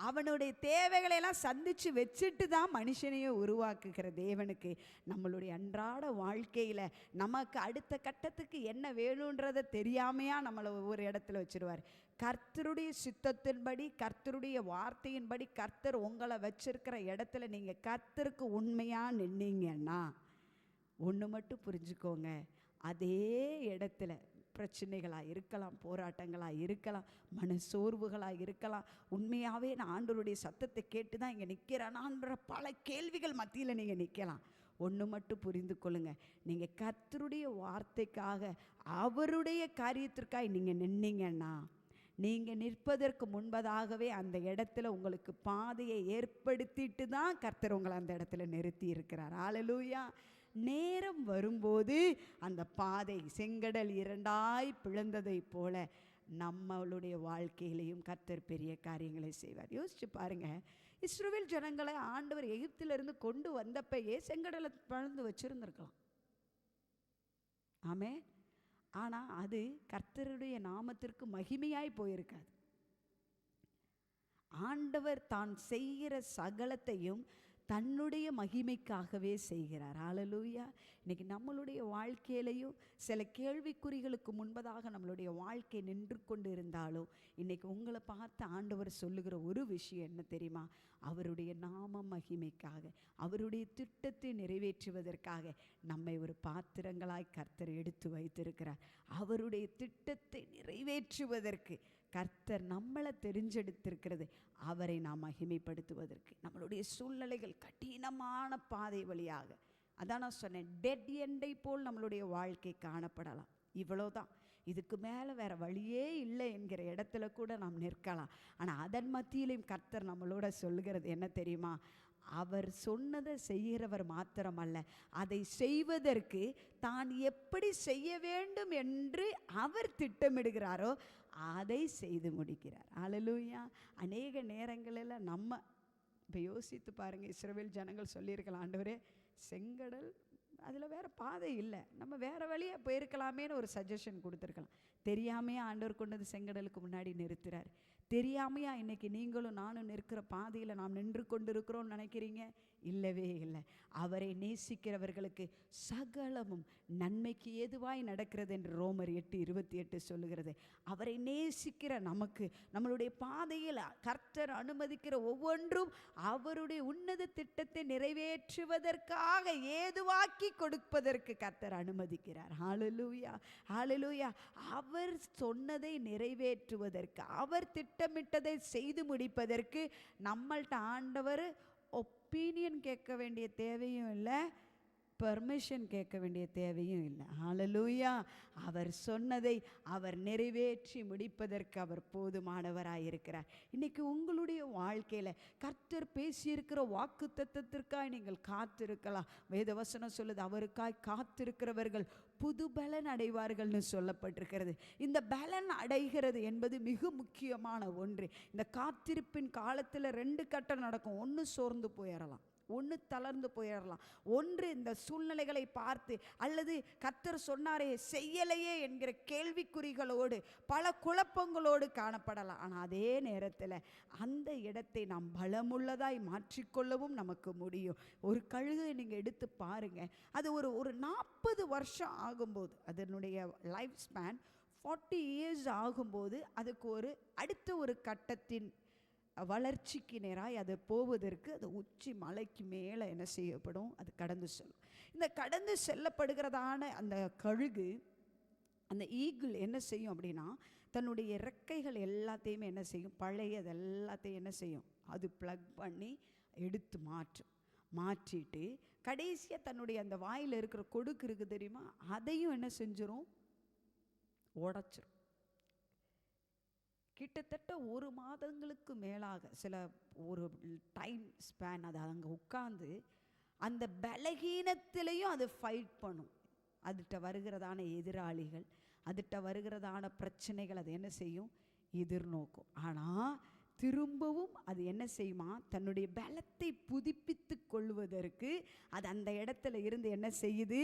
அவனுடைய தேவைகளையெல்லாம் சந்தித்து வச்சுட்டு தான் மனுஷனையே உருவாக்குகிற தேவனுக்கு நம்மளுடைய அன்றாட வாழ்க்கையில் நமக்கு அடுத்த கட்டத்துக்கு என்ன வேணுன்றதை தெரியாமையா நம்மளை ஒவ்வொரு இடத்துல வச்சுருவார். கர்த்தருடைய சித்தத்தின்படி, கர்த்தருடைய வார்த்தையின்படி கர்த்தர் உங்களை வச்சிருக்கிற இடத்துல நீங்கள் கர்த்தருக்கு உண்மையாக நின்னீங்கன்னா ஒன்று மட்டும் புரிஞ்சுக்கோங்க, அதே இடத்துல பிரச்சனைகளாக இருக்கலாம், போராட்டங்களாக இருக்கலாம், மனசோர்வுகளாக இருக்கலாம், உண்மையாகவே நான் ஆண்டவருடைய சத்தத்தை கேட்டு தான் இங்கே நிற்கிறேனான்ற பல கேள்விகள் மத்தியில் நீங்கள் நிற்கலாம். ஒன்று மட்டும் புரிந்து கொள்ளுங்க, நீங்கள் கர்த்தருடைய வார்த்தைக்காக, அவருடைய காரியத்திற்காக நீங்கள் நின்னீங்கன்னா நீங்கள் நிற்பதற்கு முன்பதாகவே அந்த இடத்துல உங்களுக்கு பாதையை ஏற்படுத்திட்டு தான் கர்த்தர் உங்களை அந்த இடத்துல நிறுத்தி இருக்கிறார். ஹல்லேலூயா. நேரம் வரும்போது அந்த பாதை செங்கடல் இரண்டாய் பிளந்ததை போல நம்மளுடைய வாழ்க்கையிலையும் கர்த்தர் பெரிய காரியங்களை செய்வார். யோசிச்சு பாருங்க, இஸ்ரவேல் ஜனங்களை ஆண்டவர் எகிப்திலிருந்து கொண்டு வந்தப்பயே செங்கடலை பிளந்து வச்சிருந்திருக்கலாம். ஆமே. ஆனால் அது கர்த்தருடைய நாமத்திற்கு மகிமையாய் போயிருக்காது. ஆண்டவர் தான் செய்கிற சகலத்தையும் தன்னுடைய மகிமைக்காகவே செய்கிறார். ஹல்லேலூயா. இன்னைக்கு நம்மளுடைய வாழ்க்கையிலையும் சில கேள்விக்குறிகளுக்கு முன்பதாக நம்மளுடைய வாழ்க்கை நின்று கொண்டு இருந்தாலும் இன்னைக்கு உங்களை பார்த்து ஆண்டவர் சொல்லுகிற ஒரு விஷயம் என்ன தெரியுமா? அவருடைய நாம மகிமைக்காக, அவருடைய திட்டத்தை நிறைவேற்றுவதற்காக நம்மை ஒரு பாத்திரங்களாய் கர்த்தர் எடுத்து வைத்திருக்கிறார். அவருடைய திட்டத்தை நிறைவேற்றுவதற்கு கர்த்தர் நம்மளை தெரிஞ்செடுத்திருக்கிறது அவரை நாம் மகிமைப்படுத்துவதற்கு. நம்மளுடைய சூழ்நிலைகள் கடினமான பாதை வழியாக, அதான் நான் சொன்னேன், டெட் எண்டை போல் நம்மளுடைய வாழ்க்கை காணப்படலாம். இவ்வளோதான், இதுக்கு மேலே வேறு வழியே இல்லை என்கிற இடத்துல கூட நாம் நிற்கலாம். ஆனால் அதன் மத்தியிலையும் கர்த்தர் நம்மளோட சொல்லுகிறது என்ன தெரியுமா? அவர் சொன்னதை செய்கிறவர் மாத்திரமல்ல, அதை செய்வதற்கு தான் எப்படி செய்ய வேண்டும் என்று அவர் திட்டமிடுகிறாரோ அதை செய்து முடிக்கிறார். ஹல்லேலூயா. அநேக நேரங்களில் நம்ம இப்போ யோசித்து பாருங்கள், இஸ்ரவேல் ஜனங்கள் சொல்லியிருக்கலாம், ஆண்டவரே செங்கடல் அதில் வேறு பாதை இல்லை, நம்ம வேறு வழியாக போயிருக்கலாமேன்னு ஒரு சஜஷன் கொடுத்துருக்கலாம். தெரியாமையே ஆண்டவர் கொண்டது செங்கடலுக்கு முன்னாடி நிறுத்துறார். தெரியாமையா இன்னைக்கு நீங்களும் நானும் நிற்கிற பாதையில் நாம் நின்று கொண்டு இருக்கிறோம்னு நினைக்கிறீங்க? இல்லவே இல்லை. அவரை நேசிக்கிறவர்களுக்கு சகலமும் நன்மைக்கு ஏதுவாய் நடக்கிறது என்று ரோமர் 8:28 சொல்லுகிறது. அவரை நேசிக்கிற நமக்கு நம்மளுடைய பாதையில் கர்த்தர் அனுமதிக்கிற ஒவ்வொன்றும் அவருடைய உன்னத திட்டத்தை நிறைவேற்றுவதற்காக ஏதுவாக்கி கொடுப்பதற்கு கர்த்தர் அனுமதிக்கிறார். ஹல்லேலூயா. ஹல்லேலூயா. அவர் சொன்னதை நிறைவேற்றுவதற்கு, அவர் திட்டமிட்டதை செய்து முடிப்பதற்கு நம்மள்ட்ட ஆண்டவர் ஒப்பீனியன் கேட்க வேண்டிய தேவையும் இல்லை, பெர்மிஷன் கேட்க வேண்டிய தேவையும் இல்லை. ஹல்லேலூயா. அவர் சொன்னதை அவர் நிறைவேற்றி முடிப்பதற்கு அவர் போதுமானவராயிருக்கிறார். இன்னைக்கு உங்களுடைய வாழ்க்கையில் கர்த்தர் பேசியிருக்கிற வாக்கு தத்தத்திற்காய் நீங்கள் காத்திருக்கலாம். வேதவசனம் சொல்லுது, அவருக்காய் காத்திருக்கிறவர்கள் புது பலன் அடைவார்கள்னு சொல்லப்பட்டிருக்கிறது. இந்த பலன் அடைகிறது என்பது மிக முக்கியமான ஒன்று. இந்த காத்திருப்பின் காலத்தில் 2 கட்டம் நடக்கும். ஒன்று சோர்ந்து போயிடலாம், ஒன்று தளர்ந்து போயிடலாம். ஒன்று இந்த சூழ்நிலைகளை பார்த்து அல்லது கர்த்தர் சொன்னாரே செய்யலையே என்கிற கேள்விக்குறிகளோடு பல குழப்பங்களோடு காணப்படலாம். ஆனால் அதே நேரத்தில் அந்த இடத்தை நாம் பலமுள்ளதாய் மாற்றிக்கொள்ளவும் நமக்கு முடியும். ஒரு கழுகை நீங்கள் எடுத்து பாருங்கள், அது ஒரு 40 வருஷம் ஆகும்போது, அதனுடைய லைஃப் ஸ்பேன் 40 இயர்ஸ் ஆகும்போது அதுக்கு அடுத்த ஒரு கட்டத்தின் வளர்ச்சிக்கு நேராய் அது போவதற்கு அது உச்சி மலைக்கு மேலே என்ன செய்யப்படும், அது கடந்து செல்லும். இந்த கடந்து செல்லப்படுகிறதான அந்த கழுகு, அந்த ஈகிள் என்ன செய்யும் அப்படின்னா, தன்னுடைய இறக்கைகள் எல்லாத்தையுமே என்ன செய்யும், பழையது எல்லாத்தையும் என்ன செய்யும், அது ப்ளக் பண்ணி எடுத்து மாற்றிட்டு கடைசியாக தன்னுடைய அந்த வாயில் இருக்கிற கொடுக்கு இருக்குது தெரியுமா, அதையும் என்ன செஞ்சிடும், உடைச்சிரும். கிட்டத்தட்ட 1 மாதங்களுக்கு மேலாக சில ஒரு டைம் ஸ்பேன் அது அங்கே உட்கார்ந்து அந்த பலகீனத்திலையும் அது ஃபைட் பண்ணும். அதுகிட்ட வருகிறதான எதிராளிகள், அதுகிட்ட வருகிறதான பிரச்சனைகள் அது என்ன செய்யும், எதிர்நோக்கும். ஆனால் திரும்பவும் அது என்ன செய்யுமா, தன்னுடைய பலத்தை புதுப்பித்து கொள்வதற்கு அது அந்த இடத்துல இருந்து என்ன செய்யுது,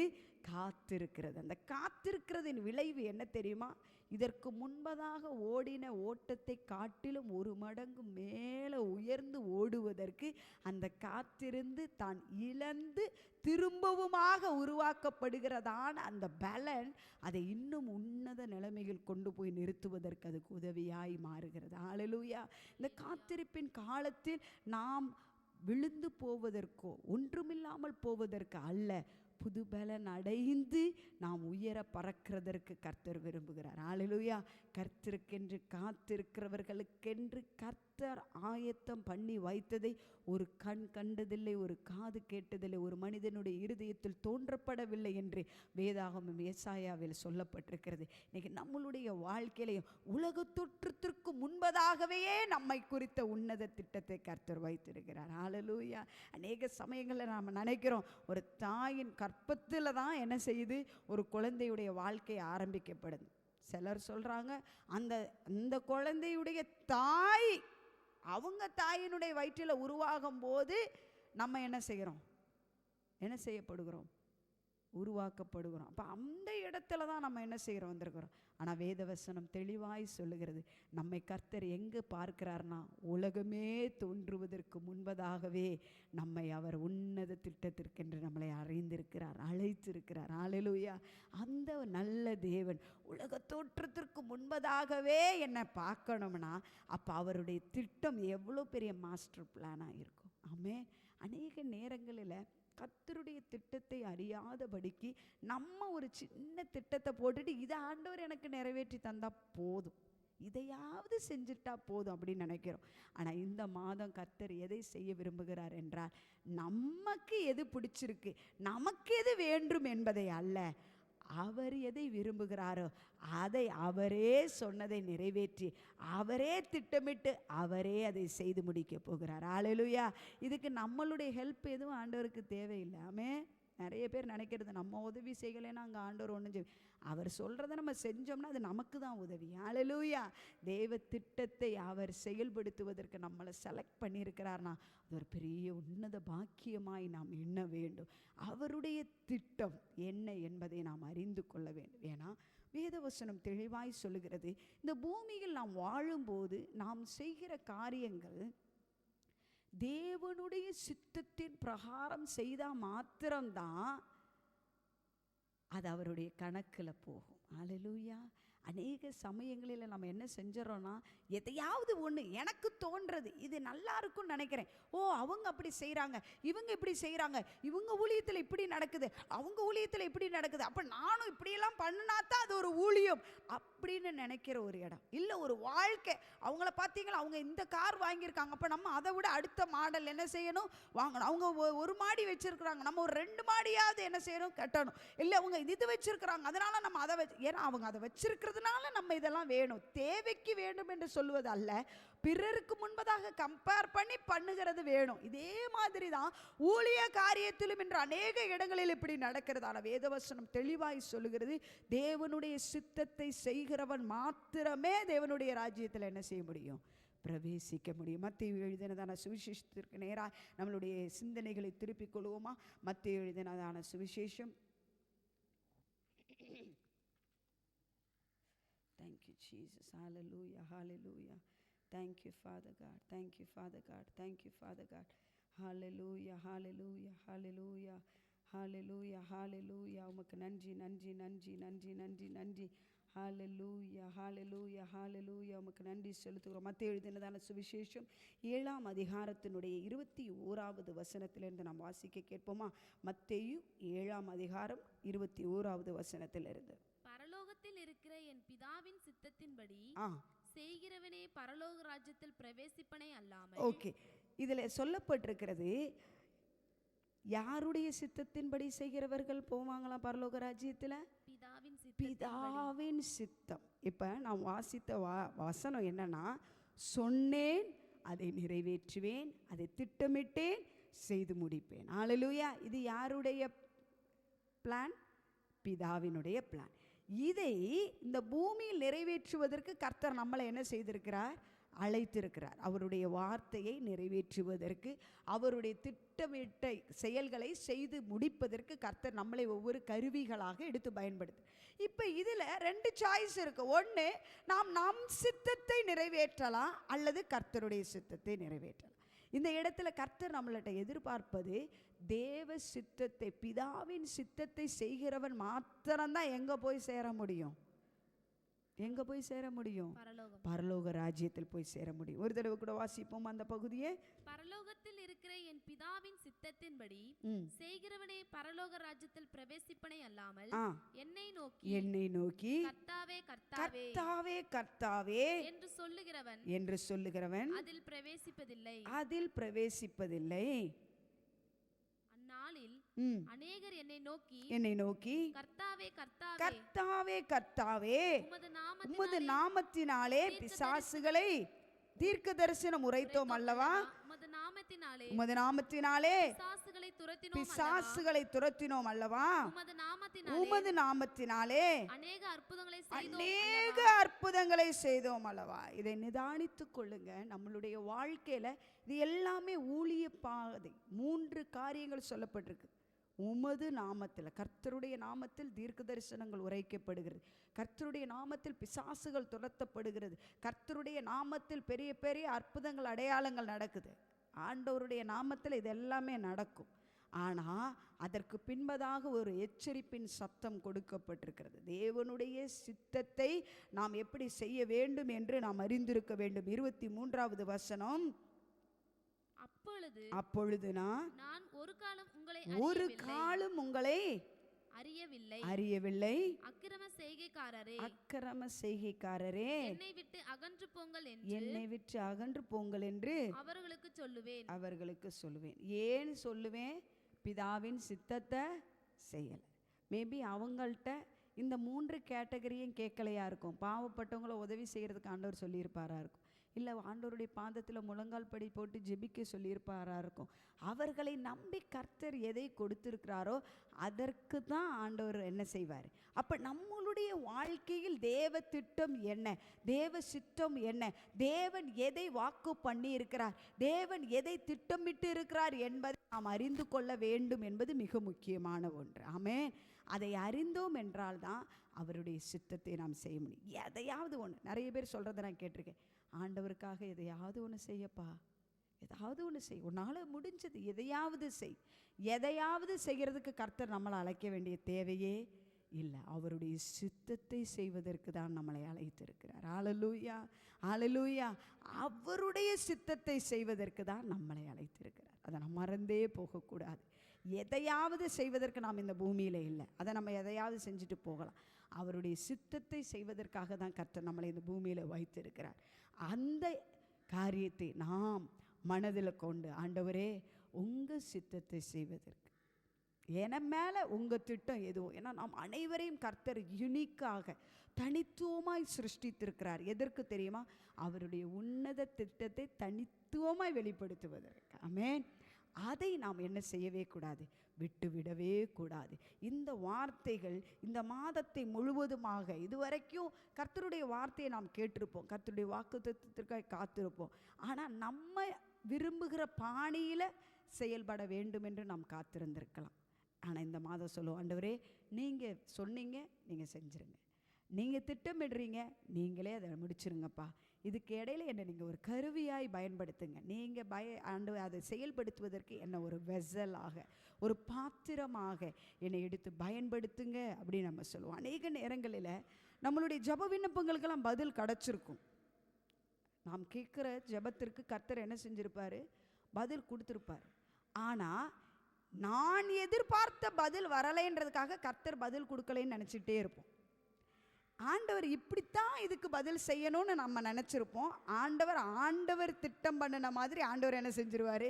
காத்திருக்கிறது. அந்த காத்திருக்கிறதின் விளைவு என்ன தெரியுமா, இதற்கு முன்பதாக ஓடின ஓட்டத்தை காட்டிலும் 1 மடங்கு மேலே உயர்ந்து ஓடுவதற்கு அந்த காத்திருந்து தான் இழந்து திரும்பவுமாக உருவாக்கப்படுகிறதான அந்த பலன் அதை இன்னும் உன்னத நிலைமையில் கொண்டு போய் நிறுத்துவதற்கு அதுக்கு உதவியாய் மாறுகிறது. ஹல்லேலூயா. இந்த காத்திருப்பின் காலத்தில் நாம் விழுந்து போவதற்கோ ஒன்றுமில்லாமல் போவதற்கு அல்ல, புது பலன் அடைந்து நாம் உயர பறக்கிறதற்கு கர்த்தர் விரும்புகிறார். ஹல்லேலூயா. கர்த்தருக்கென்று காத்திருக்கிறவர்களுக்கென்று கர்த்தர் ஆயத்தம் பண்ணி வைத்ததை ஒரு கண் கண்டதில்லை, ஒரு காது கேட்டதில்லை, ஒரு மனிதனுடைய இருதயத்தில் தோன்றப்படவில்லை என்று வேதாகமம் ஏசாயாவில் சொல்லப்பட்டிருக்கிறது. இன்னைக்கு நம்மளுடைய வாழ்க்கையிலையும் உலக தோற்றத்திற்கு முன்பதாகவே நம்மை குறித்த உன்னத திட்டத்தை கர்த்தர் வைத்திருக்கிறார். ஹல்லேலூயா. அநேக சமயங்களில் நாம் நினைக்கிறோம், ஒரு தாயின் கற்பத்தில் தான் என்ன செய்யுது, ஒரு குழந்தையுடைய வாழ்க்கை ஆரம்பிக்கப்படுது. சிலர் சொல்கிறாங்க, அந்த குழந்தையுடைய தாய் அவங்க தாயினுடைய வயிற்றில் உருவாகும் போது நம்ம என்ன செய்யப்படுகிறோம், உருவாக்கப்படுகிறோம். அப்போ அந்த இடத்துல தான் நம்ம என்ன செய்கிறோம், வந்திருக்கிறோம். ஆனால் வேதவசனம் தெளிவாய் சொல்லுகிறது, நம்மை கர்த்தர் எங்கே பார்க்கிறார்னா, உலகமே தோன்றுவதற்கு முன்பதாகவே நம்மை அவர் உன்னத திட்டத்திற்கென்று நம்மளை அறிந்திருக்கிறார், அழைத்திருக்கிறார். ஹல்லேலூயா. அந்த நல்ல தேவன் உலக தோற்றத்திற்கு முன்பதாகவே என்னை பார்க்கணும்னா அப்போ அவருடைய திட்டம் எவ்வளோ பெரிய மாஸ்டர் பிளானாக இருக்கும். ஆமென். அநேக நேரங்களில் கர்த்தருடைய திட்டத்தை அறியாதபடிக்கு நம்ம ஒரு சின்ன திட்டத்தை போட்டுட்டு இதை ஆண்டவர் எனக்கு நிறைவேற்றி தந்தா போதும், இதையாவது செஞ்சுட்டா போதும் அப்படின்னு நினைக்கிறோம். ஆனால் இந்த மாதம் கர்த்தர் எதை செய்ய விரும்புகிறார் என்றால், நமக்கு எது பிடிச்சிருக்கு, நமக்கு எது வேண்டும் என்பதை அல்ல, அவர் எதை விரும்புகிறாரோ அதை அவரே சொன்னதை நிறைவேற்றி அவரே திட்டமிட்டு அவரே அதை செய்து முடிக்க போகிறார். ஹல்லேலூயா. இதுக்கு நம்மளுடைய ஹெல்ப் எதுவும் ஆண்டவருக்கு தேவையில்லை. ஆமென். நிறைய பேர் நினைக்கிறது, நம்ம உதவி செய்யலைன்னா அங்கே ஆண்டவர் ஒன்றும் செய்ய, அவர் சொல்கிறத நம்ம செஞ்சோம்னா அது நமக்கு தான் உதவி. ஹல்லேலூயா. தேவ திட்டத்தை அவர் செயல்படுத்துவதற்கு நம்மளை செலக்ட் பண்ணியிருக்கிறார்னா அது ஒரு பெரிய உன்னத பாக்கியமாய் நாம் எண்ண வேண்டும். அவருடைய திட்டம் என்ன என்பதை நாம் அறிந்து கொள்ள வேண்டும். ஏன்னா வேதவசனம் தெளிவாய் சொல்லுகிறது, இந்த பூமியில் நாம் வாழும்போது நாம் செய்கிற காரியங்கள் தேவனுடைய சித்தத்தின் பிரகாரம் செய்தால் மாத்திரம்தான் அது அவருடைய கணக்கில் போகும். ஹல்லேலூயா. அநேக சமயங்களில் நம்ம என்ன செஞ்சிடறோன்னா, எதையாவது ஒன்று எனக்கு தோன்றது இது நல்லா இருக்கும்னு நினைக்கிறேன். ஓ, அவங்க அப்படி செய்கிறாங்க, இவங்க இப்படி செய்கிறாங்க, இவங்க ஊழியத்தில் இப்படி நடக்குது, அவங்க ஊழியத்தில் இப்படி நடக்குது, அப்போ நானும் இப்படியெல்லாம் பண்ணினா தான் அது ஒரு ஊழியம் அப்படின்னு நினைக்கிற ஒரு இடம். இல்லை, ஒரு வாழ்க்கை. அவங்கள பார்த்தீங்களா, அவங்க இந்த கார் வாங்கியிருக்காங்க, அப்போ நம்ம அதை விட அடுத்த மாடல் என்ன செய்யணும், வாங்கணும். அவங்க ஒரு மாடி வச்சுருக்குறாங்க, நம்ம ஒரு 2 மாடியாவது என்ன செய்யணும், கட்டணும். இல்லை, அவங்க இது வச்சுருக்குறாங்க, அதனால் நம்ம அதை ஏன்னா அவங்க அதை வச்சிருக்கிறதுனால நம்ம இதெல்லாம் வேணும், தேவைக்கு வேண்டும் என்று சொல்லுவது அல்ல, பிறருக்கு முன்பதாக கம்பேர் பண்ணி பண்ணுகிறது வேணும். இதே மாதிரி தான் ஊழிய காரியத்திலும் இன்று அநேக இடங்களில் இப்படி நடக்கிறதான வேதவசனம் தெளிவாய் சொல்லுகிறது. தேவனுடைய சித்தத்தை செய்கிறவன் மாத்திரமே தேவனுடைய ராஜ்யத்தில் என்ன செய்ய முடியும், பிரவேசிக்க முடியும். மத்தேயு எழுதினதான சுவிசேஷத்திற்கு நேராக நம்மளுடைய சிந்தனைகளை திருப்பிக் கொள்வோமா? மத்தேயு எழுதினதான சுவிசேஷம். Thank you, Jesus. Hallelujah, hallelujah. Thank you, Father God. Thank you, Father God. Thank you, Father God. Hallelujah, hallelujah, hallelujah, hallelujah, hallelujah. உமக்கு நன்றி, நன்றி, நன்றி, நன்றி, நன்றி, நன்றி. ஹalleluya, hallelujah, hallelujah. உமக்கு நன்றி செலுத்துகிறோம். மத்தேயு எழுதினதான சுவிசேஷம் 7ஆம் அதிகாரத்தினுடைய 21வது வசனத்திலிருந்து நாம் வாசிக்க கேட்போமா? மத்தேயு 7ஆம் அதிகாரம் 21வது வசனத்திலிருந்து. பரலோகத்தில் இருக்கிற என் பிதாவின் சித்தத்தின்படி செய்கிறவனே பரலோக ராஜ்யத்தில் பிரவேசிப்பனே அல்லாமல். ஓகே, இதில் சொல்லப்பட்டிருக்கிறது, யாருடைய சித்தத்தின்படி செய்கிறவர்கள் போவாங்களாம் பரலோக ராஜ்யத்தில்? பிதாவின் சித்தம். இப்போ நான் வாசித்த வசனம் என்னன்னா, சொன்னேன் அதை நிறைவேற்றுவேன், அதை திட்டமிட்டேன் செய்து முடிப்பேன். ஹல்லேலூயா. இது யாருடைய பிளான்? பிதாவினுடைய பிளான். இதை இந்த பூமியில் நிறைவேற்றுவதற்கு கர்த்தர் நம்மளை என்ன செய்திருக்கிறார்? அழைத்திருக்கிறார். அவருடைய வார்த்தையை நிறைவேற்றுவதற்கு, அவருடைய திட்டமிட்ட செயல்களை செய்து முடிப்பதற்கு கர்த்தர் நம்மளை ஒவ்வொரு கருவிகளாக எடுத்து பயன்படுத்து. இப்போ இதில் 2 சாய்ஸ் இருக்கு. ஒன்று, நம் சித்தத்தை நிறைவேற்றலாம், அல்லது கர்த்தருடைய சித்தத்தை நிறைவேற்றலாம். இந்த இடத்துல கர்த்தர் நம்மள்கிட்ட எதிர்பார்ப்பது தேவ சித்தத்தை, பிதாவின் சித்தத்தை செய்கிறவன் மாத்திரம்தான் எங்கே போய் சேர முடியும்? எங்க போய் சேர முடியும்? பரலோக ராஜ்யத்தில் போய் சேர முடியும். ஒரு தடவை கூட வாசிப்போம் அந்த பகுதியை. பரலோகத்தில் இருக்கிற என் பிதாவின் சித்தத்தின்படி செய்கிறவனே பரலோக ராஜ்யத்தில் பிரவேசிப்பனே அல்லாமல் என்னை நோக்கி கர்த்தாவே கர்த்தாவே கர்த்தாவே என்று சொல்லுகிறவன் அதில் பிரவேசிப்பதில்லை. அநேகர் என்னை நோக்கி கர்த்தாவே கர்த்தாவே கர்த்தாவே உமது நாமத்தினாலே பிசாசுகளை தீர்க்க தரிசனம் உரைத்தோம் அல்லவா, உமது நாமத்தினாலே பிசாசுகளை துரத்தினோம் அல்லவா, உமது நாமத்தினாலே அநேக அற்புதங்களை செய்தோம் அல்லவா. இதை நிதானித்துக் கொள்ளுங்க. நம்மளுடைய வாழ்க்கையில இது எல்லாமே ஊழிய பாதை. 3 காரியங்கள் சொல்லப்பட்டிருக்கு. உமது நாமத்தில், கர்த்தருடைய நாமத்தில் தீர்க்க தரிசனங்கள் உரைக்கப்படுகிறது, கர்த்தருடைய நாமத்தில் பிசாசுகள் துரத்தப்படுகிறது, கர்த்தருடைய நாமத்தில் பெரிய பெரிய அற்புதங்கள் அடையாளங்கள் நடக்குது. ஆண்டவருடைய நாமத்தில் இது எல்லாமே நடக்கும். ஆனால் அதற்கு பின்பதாக ஒரு எச்சரிப்பின் சத்தம் கொடுக்கப்பட்டிருக்கிறது. தேவனுடைய சித்தத்தை நாம் எப்படி செய்ய வேண்டும் என்று நாம் அறிந்திருக்க வேண்டும். 23வது வசனம். அப்பொழுது நான் ஒரு காலம் உங்களை அறியவில்லை. அக்கிரம செய்கைக்காரரே என்னை விட்டு அகன்று போங்கள் என்று அவர்களுக்கு சொல்லுவேன். ஏன் சொல்லுவேன்? பிதாவின் சித்தத்தை செய்யலை. மேபி அவங்கள்ட்ட இந்த 3 கேட்டகரியும் கேட்கலையா இருக்கும். பாவப்பட்டவங்கள உதவி செய்கிறதுக்கு ஆண்டவர் சொல்லியிருப்பாரா இருக்கும், இல்லை ஆண்டவருடைய பாதத்தில் முழங்கால் படி போட்டு ஜெபிக்க சொல்லியிருப்பாரா இருக்கும். அவர்களை நம்பி கர்த்தர் எதை கொடுத்திருக்கிறாரோ அதற்கு தான் ஆண்டவர் என்ன செய்வார். அப்போ நம்மளுடைய வாழ்க்கையில் தேவ திட்டம் என்ன, தேவ சித்தம் என்ன, தேவன் எதை வாக்கு பண்ணி இருக்கிறார், தேவன் எதை திட்டமிட்டு இருக்கிறார் என்பதை நாம் அறிந்து கொள்ள வேண்டும் என்பது மிக முக்கியமான ஒன்று. ஆமென். அதை அறிந்தோம் என்றால் தான் அவருடைய சித்தத்தை நாம் செய்ய முடியும். எதையாவது ஒன்று, நிறைய பேர் சொல்கிறத நான் கேட்டிருக்கேன், ஆண்டவருக்காக எதையாவது ஒன்று செய்யப்பா, ஏதாவது ஒன்று செய், உன்னால் முடிஞ்சது எதையாவது செய். எதையாவது செய்கிறதுக்கு கர்த்தர் நம்மளை அழைக்க வேண்டிய தேவையே இல்லை, அவருடைய சித்தத்தை செய்வதற்கு தான் நம்மளை அழைத்திருக்கிறார். ஹல்லேலூயா, ஹல்லேலூயா. அவருடைய சித்தத்தை செய்வதற்கு தான் நம்மளை அழைத்திருக்கிறார். அதை நம்ம மறந்தே போகக்கூடாது. எதையாவது செய்வதற்கு நாம் இந்த பூமியில் இல்லை, அதை நம்ம எதையாவது செஞ்சுட்டு போகலாம். அவருடைய சித்தத்தை செய்வதற்காக தான் கர்த்தர் நம்மளை இந்த பூமியில் வைத்திருக்கிறார். அந்த காரியத்தை நாம் மனதில் கொண்டு, ஆண்டவரே உங்கள் சித்தத்தை செய்வதற்கு என மேலே உங்கள் திட்டம் எதுவும். ஏன்னா நாம் அனைவரையும் கர்த்தர் யுனிக்காக தனித்துவமாய் சிருஷ்டித்திருக்கிறார். எதற்கு தெரியுமா? அவருடைய உன்னத திட்டத்தை தனித்துவமாய் வெளிப்படுத்துவதற்கு. ஆமென். அதை நாம் என்ன செய்யவே கூடாது, விட்டுவிடவே கூடாது. இந்த வார்த்தைகள் இந்த மாதத்தை முழுவதுமாக இதுவரைக்கும் கர்த்தருடைய வார்த்தையை நாம் கேட்டிருப்போம், கர்த்தருடைய வாக்குத்தத்தத்திற்காக காத்திருப்போம். ஆனால் நம்ம விரும்புகிற பாணியில் செயல்பட வேண்டும் என்று நாம் காத்திருந்திருக்கலாம். ஆனால் இந்த மாதம் சொல்லுவோம், ஆண்டவரே நீங்கள் சொன்னீங்க, நீங்கள் செஞ்சுருங்க. நீங்கள் திட்டமிடுறீங்க, நீங்களே அதை முடிச்சிருங்கப்பா. இதுக்கு இடையில என்னை நீங்கள் ஒரு கருவியாய் பயன்படுத்துங்க. நீங்கள் ஆண்டவர் அதை செயல்படுத்துவதற்கு என்னை ஒரு வெசலாக, ஒரு பாத்திரமாக என்னை எடுத்து பயன்படுத்துங்க அப்படின்னு நம்ம சொல்லுவோம். அநேக நேரங்களில் நம்மளுடைய ஜெப விண்ணப்பங்களுக்கெல்லாம் பதில் கிடச்சிருக்கும். நாம் கேட்குற ஜெபத்திற்கு கர்த்தர் என்ன செஞ்சிருப்பார், பதில் கொடுத்துருப்பார். ஆனால் நான் எதிர்பார்த்த பதில் வரலைன்றதுக்காக கர்த்தர் பதில் கொடுக்கலைன்னு நினச்சிட்டே இருப்போம். ஆண்டவர் இப்படித்தான் இதுக்கு பதில் செய்யணும்னு நம்ம நினச்சிருப்போம். ஆண்டவர் திட்டம் பண்ணின மாதிரி ஆண்டவர் என்ன செஞ்சிருவார்,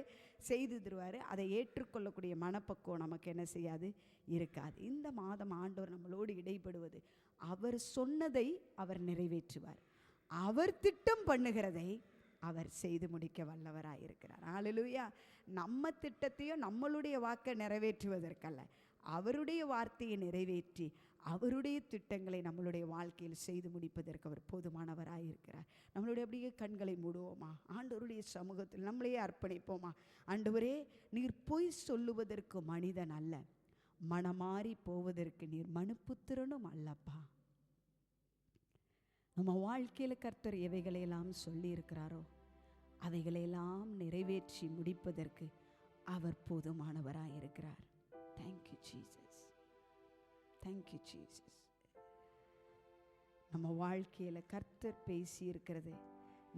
செய்து தருவார். அதை ஏற்றுக்கொள்ளக்கூடிய மனப்பக்குவம் நமக்கு என்ன செய்யாது, இருக்காது. இந்த மாதம் ஆண்டவர் நம்மளோடு இடைப்படுவது, அவர் சொன்னதை அவர் நிறைவேற்றுவார். அவர் திட்டம் பண்ணுகிறதை அவர் செய்து முடிக்க வல்லவராயிருக்கிறார். ஹல்லேலூயா. நம்ம திட்டத்தையும் நம்மளுடைய வாக்கை நிறைவேற்றுவதற்கல்ல, அவருடைய வார்த்தையை நிறைவேற்றி அவருடைய திட்டங்களை நம்மளுடைய வாழ்க்கையில் செய்து முடிப்பதற்கு அவர் போதுமானவராயிருக்கிறார். நம்மளுடைய அப்படியே கண்களை மூடுவோமா, ஆண்டவருடைய சமூகத்தில் நம்மளையே அர்ப்பணிப்போமா. ஆண்டவரே, நீர் பொய் சொல்லுவதற்கு மனிதன் அல்ல, மனமாறி போவதற்கு நீர் மனுப்புத்திரனும் அல்லப்பா. நம்ம வாழ்க்கையில் கர்த்தர் எவைகளையெல்லாம் சொல்லி இருக்கிறாரோ அவைகளையெல்லாம் நிறைவேற்றி முடிப்பதற்கு அவர் போதுமானவராயிருக்கிறார். Thank you Jesus, thank you Jesus. நம்ம வாழ்க்கையில் கர்த்தர் பேசி இருக்கிறதை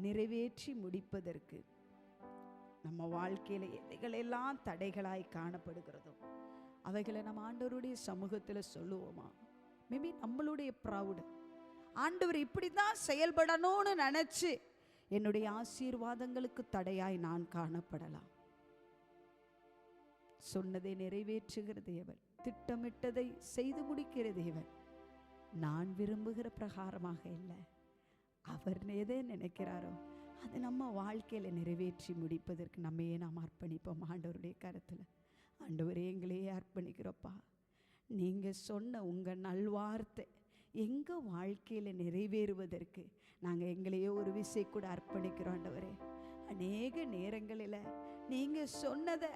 நிறைவேற்றி முடிப்பதற்கு நம்ம வாழ்க்கையில் எவைகளெல்லாம் தடைகளாய் காணப்படுகிறதோ அவைகளை நம்ம ஆண்டவருடைய சமூகத்தில் சொல்லுவோமா. மேபி நம்மளுடைய ப்ரௌடு, ஆண்டவர் இப்படி தான் செயல்படணும்னு நினச்சி என்னுடைய ஆசீர்வாதங்களுக்கு தடையாய் நான் காணப்படலாம். சொன்னதை நிறைவேற்றுகிற தேவன், திட்டமிட்டதை செய்து முடிக்கிற தேவன், நான் விரும்புகிற பிரகாரமாக இல்லை, அவர் எதை நினைக்கிறாரோ அது நம்ம வாழ்க்கையில் நிறைவேற்றி முடிப்பதற்கு நம்மையே நாம் அர்ப்பணிப்போம் ஆண்டவருடைய கருத்தில். ஆண்டவரே, எங்களையே அர்ப்பணிக்கிறோப்பா. நீங்கள் சொன்ன உங்கள் நல்வார்த்தை எங்கள் வாழ்க்கையில் நிறைவேறுவதற்கு நாங்கள் எங்களையே ஒரு விசை கூட அர்ப்பணிக்கிறோம் ஆண்டவரே. அநேக நேரங்களில் நீங்கள் சொன்னதை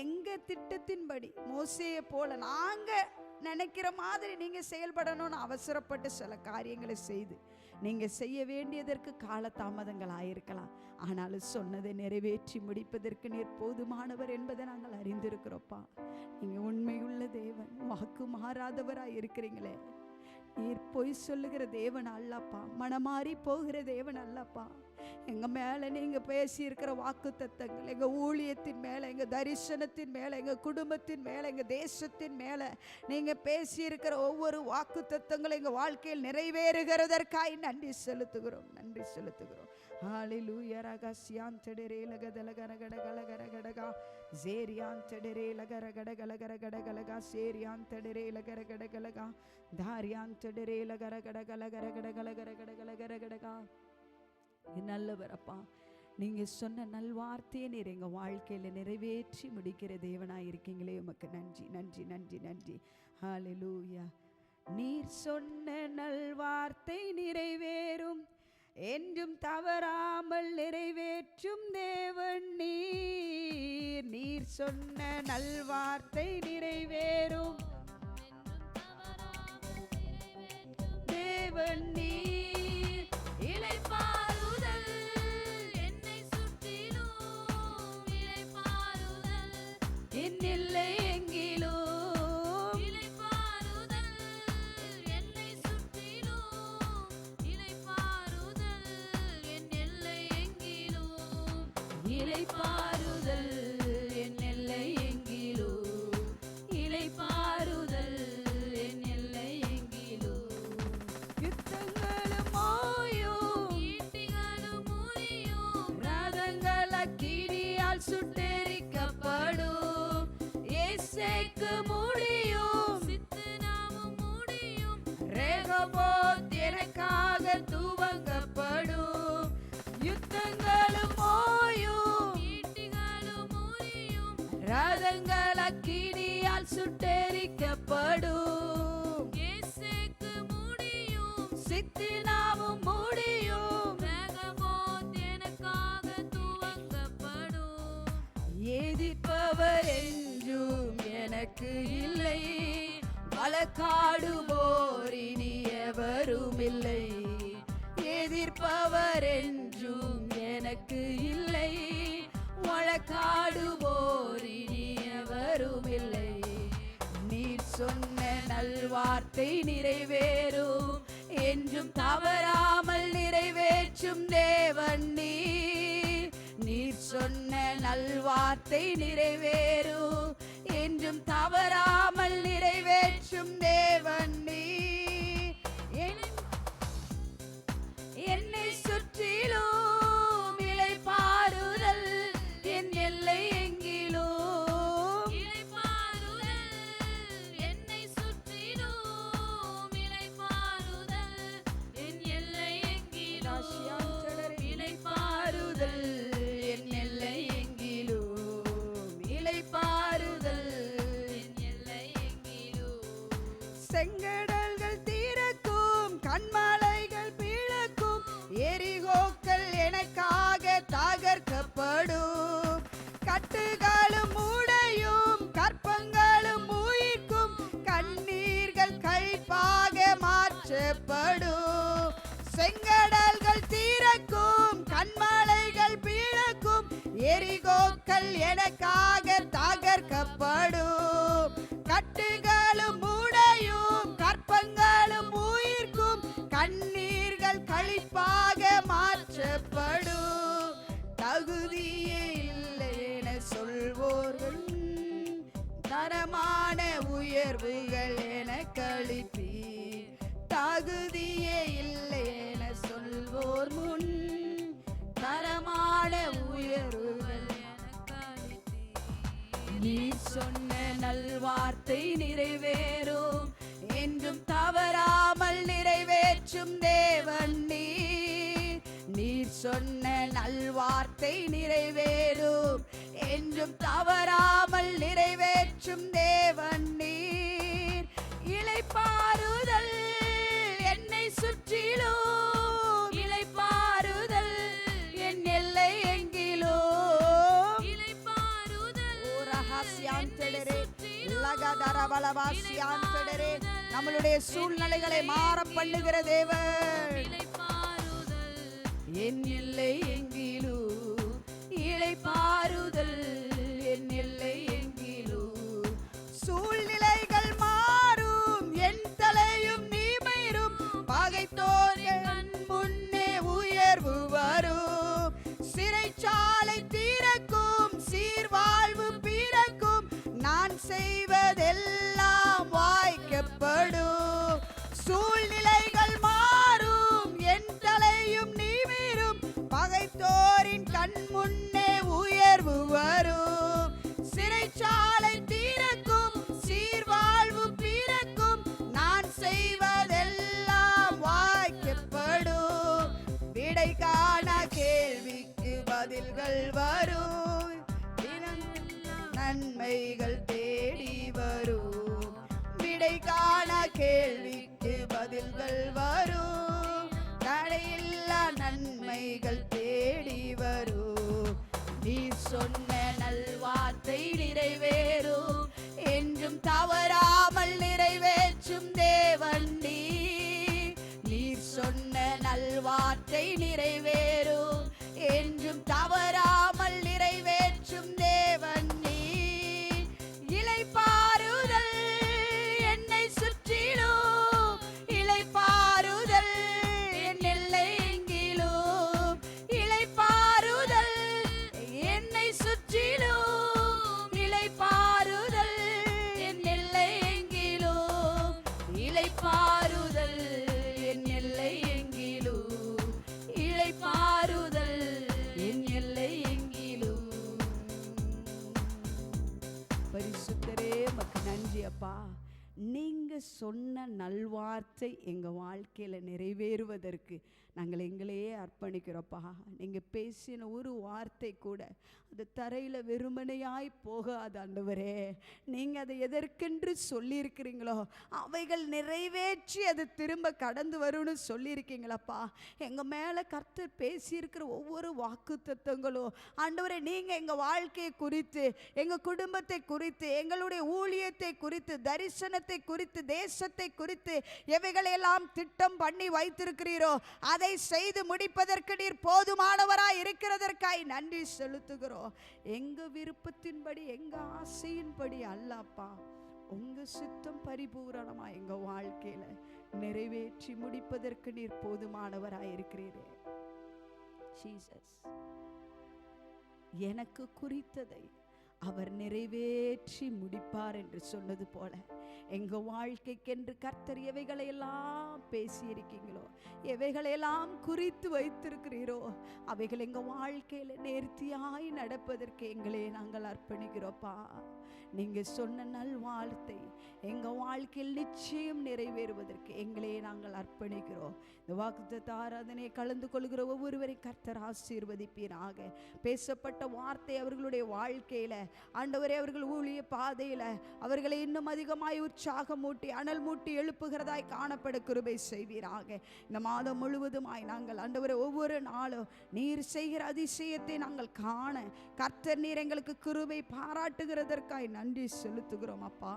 எங்கள் திட்டத்தின்படி மோசேயை போல நாங்கள் நினைக்கிற மாதிரி நீங்கள் செயல்படணும்னு அவசரப்பட்டு சில காரியங்களை செய்து நீங்கள் செய்ய வேண்டியதற்கு காலதாமதங்கள் ஆயிருக்கலாம். ஆனாலும் சொன்னதை நிறைவேற்றி முடிப்பதற்கு நீர் போதுமானவர் என்பதை நாங்கள் அறிந்திருக்கிறோப்பா. நீங்கள் உண்மையுள்ள தேவன், வாக்கு மாறாதவராக இருக்கிறீங்களே. நீர் பொய் சொல்லுகிற தேவன் அல்லப்பா, மனமாறி போகிற தேவன் அல்லப்பா. எங்கள் மேலே நீங்கள் பேசியிருக்கிற வாக்கு தத்தங்கள் எங்கள் ஊழியத்தின் மேலே, எங்கள் தரிசனத்தின் மேலே, எங்கள் குடும்பத்தின் மேலே, எங்கள் தேசத்தின் மேலே நீங்கள் பேசியிருக்கிற ஒவ்வொரு வாக்கு தத்தங்களும் எங்கள் வாழ்க்கையில் நிறைவேறுகிறதற்காய் நன்றி செலுத்துகிறோம், நன்றி செலுத்துகிறோம். ஹல்லேலூயா. ரகஸ்யாந்தடரே லகதலகரகடகலகரகடகா ஜேரியாந்தடரே லகரகடகலகரகடகலகா சேரியாந்தடரே லகரகடகலகா தாரியாந்தடரே லகரகடகலகரகடகலகரகடகலகரகடகா. நல்லவர் அப்பா, நீங்கள் சொன்ன நல்வார்த்தையை நீர் எங்கள் வாழ்க்கையில் நிறைவேற்றி முடிக்கிற தேவனாக இருக்கீங்களே, உமக்கு நன்றி நன்றி நன்றி நன்றி. ஹல்லேலூயா. நீர் சொன்ன நல்வார்த்தை நிறைவேறும், என்றும் தவறாமல் நிறைவேற்றும் தேவன் நீர். நீர் சொன்ன நல்வார்த்தை நிறைவேறும் தேவன் நீர். இளைப்பாறுதல் என்னை சுற்றிலும், இளைப்பாறுதல் என் இல்லை எங்கிலும், இளைப்பாறுதல் இளைப்பாறுதல் என் எல்லை எங்கிலும், இளைப்பாறுதல் என் எல்லை எங்கிலும். யுத்தங்களும் ஓயும், ஈட்டிகளும் முறியும், ரதங்கள் அக்கினியால் சுட்டெரிக்கப்படும். இயேசுவுக்கு முடியும், சித்தனாவும் முடியும். ரெகோபோத் எனக்காக துவங்கப்படும். யுத்தங்களும் ஓயும், ஈட்டிகளும் முறியும், ரதங்கள் அக்கினியால் சுட்டெரிக்கப்படும். இயேசுவுக்கு முடியும், சித்தனாவும் முடியும். ரெகோபோத் எனக்காக துவங்கப்படும். எதிர்ப்பவர் என்றும் எனக்கு இல்லை, வழக்காடுவோர் இனி எவரும் இல்லை. எதிர்ப்பவர் என்றும் எனக்கு இல்லை, வழக்காடுவோர் இனி எவரும் இல்லை. நீர் சொன்ன நல்வார்த்தை நிறைவேறும், என்றும் தவறாமல் நிறைவேற்றும் தேவன் நீர். நீர் சொன்ன நல்வார்த்தை நிறைவேறும், என்றும் தவறாமல் நிறைவேற்றும் தேவன் நீர். என்னை சுற்றிலும் இளைப்பாறுதல் என் எல்லை எங்கிலும், இளைப்பாறுதல் என்னை சுற்றிலும், இளைப்பாறுதல் என் எல்லை எங்கிலும், இளைப்பாறுதல் என் எல்லை எங்கிலும், இளைப்பாறுதல் என் எல்லை எங்கிலும். செங்கடல்கள் தீரக்கும், கண்மலைகள் பிளக்கும், எரிகோக்கள் எனக்காக தகர்க்கப்படும். கட்டுகளும் உடையும், கற்பங்களும் உயிர்க்கும், கண்ணீர்கள் களிப்பாக மாற்றப்படும். செங்கடல்கள் தீரக்கும், கண்மலைகள் பிளக்கும், எரிகோக்கள் எனக்காக தகர்க்கப்படும். கட்டுகளும் உடையும், கற்பங்களும் உயிர்க்கும், கண்ணீர்கள் களிப்பாக மாற்றப்படும். தகுதியே இல்லை என சொல்வோர்கள், தரமான உயர்வுகள் என களிப்பீர். தகுதியே இல்லை என சொல்வோர் முன், தரமான உயர்வுகள் என களிப்பீர். நீ சொன்ன நல்வார்த்தை நிறைவேறும், என்றும் தவறாமல் நிறைவேற்றும் தேவன் நீர். நீர் சொன்ன நல்வார்த்தை நிறைவேறும், என்றும் தவறாமல் நிறைவேற்றும் தேவன் நீர். இளைப்பாறுதல் என்னை சுற்றிலும், இளைப்பாறுதல் என் எல்லை எங்கிலும், இளைப்பாறுதல் நம்மளுடைய சூழ்நிலைகளை மாற பண்ணுகிற தேவன். என் எல்லை எங்கிலும், இளைப்பாறுதல் என் எல்லை எங்கிலும். சூழ்நிலைகள் மாறும், என் தலையும் நிமிரும், பகைத்தோர்கள் கண் முன்னே உயர்வு வரும். சிறைச்சாலை திறக்கும், சீர்வாழ்வு பிறக்கும், நான் செய்வதெல்லாம் வாய்க்கப்படும். சூழ்நிலைகள் மாறும், என் தலையும் நிமிரும், பகைத்தோரின் கண் முன்னே உயர்வு வரும். சிறைச்சாலை திறக்கும், சீர்வாழ்வு பிறக்கும், நான் செய்வதெல்லாம் வாய்க்கப்படும். விடை காண கேள்விக்கு பதில்கள் வரும், நன்மைகள் தேடி வரும். விடை காண கேள்விக்கு பதில்கள் வரும், தடையில்லா நன்மைகள் தேடி வரும். நீ சொன்ன நல்வார்த்தை நிறைவேறும், என்றும் தவறாமல் நிறைவேற்றும் தேவன் நீர். நீர் சொன்ன நல்வார்த்தை நிறைவேறும், என்றும் தவறாமல் நிறைவேற்றும் தேவன் நீர். இளைப்பாறுதல் என்னை சுற்றிலும், இளைப்பாறுதல் சொன்ன நல்வார்த்தை எங்கள் வாழ்க்கையில் நிறைவேறுவதற்கு நாங்கள் எங்களையே அர்ப்பணிக்கிறோப்பா. நீங்கள் பேசின ஒரு வார்த்தை கூட அது தரையில் வெறுமனையாய் போகாது ஆண்டவரே. நீங்கள் அதை எதற்கென்று சொல்லியிருக்கிறீங்களோ அவைகள் நிறைவேற்றி அது திரும்ப கடந்து வரும்னு சொல்லியிருக்கீங்களப்பா. எங்கள் மேலே கர்த்தர் பேசியிருக்கிற ஒவ்வொரு வாக்கு தத்துவங்களும் ஆண்டவரே, நீங்கள் எங்கள் வாழ்க்கையை குறித்து, எங்கள் குடும்பத்தை குறித்து, எங்களுடைய ஊழியத்தை குறித்து, தரிசனத்தை குறித்து, தேசத்தை குறித்து எவைகளெல்லாம் திட்டம் பண்ணி வைத்திருக்கிறீரோ அதை செய்து முடிப்பதற்கு நீர் போதுமானவராய் இருக்கிறதற்காய் நன்றி செலுத்துகிறோம். எங்க விருப்பத்தின்படி, எங்க ஆசையின்படி அல்லப்பா, உங்க சித்தம் பரிபூரணமா எங்க வாழ்க்கையில நிறைவேற்றி முடிப்பதற்கு நீர் போதுமானவராய் இருக்கிறீரே. ஜீசஸ், எனக்கு குறித்ததை அவர் நிறைவேற்றி முடிப்பார் என்று சொன்னது போல எங்க வாழ்க்கைக்கென்று கர்த்தர் எவைகளையெல்லாம் பேசியிருக்கீங்களோ, எவைகளையெல்லாம் குறித்து வைத்திருக்கிறீரோ அவைகள் எங்க வாழ்க்கையில நேர்த்தியாய் நடப்பதற்கு எங்களே நாங்கள் அர்ப்பணிக்கிறோப்பா. நீங்க சொன்ன நல்வாழ்த்தை எங்க வாழ்க்கையில் நிச்சயம் நிறைவேறுவதற்கு எங்களே நாங்கள் அர்ப்பணிக்கிறோம். இந்த வாக்குத்தத்த ஆராதனையை கலந்து கொள்கிற ஒவ்வொருவரை கர்த்தர் ஆசீர்வதிப்பீராக. பேசப்பட்ட வார்த்தை அவர்களுடைய வாழ்க்கையில ஆண்டவரே, அவர்கள் ஊழிய பாதையில அவர்களை இன்னும் அதிகமாய் உற்சாகமூட்டி அனல் மூட்டி எழுப்புகிறதாய் காணப்பட கிருபை செய்வீராக. இந்த மாதம் முழுவதுமாய் நாங்கள் ஆண்டவரே ஒவ்வொரு நாளும் நீர் செய்கிற அதிசயத்தை நாங்கள் காண கர்த்தர் நீர் எங்களுக்கு கிருபை பாராட்டுகிறதற்காய் நன்றி செலுத்துகிறோம் அப்பா.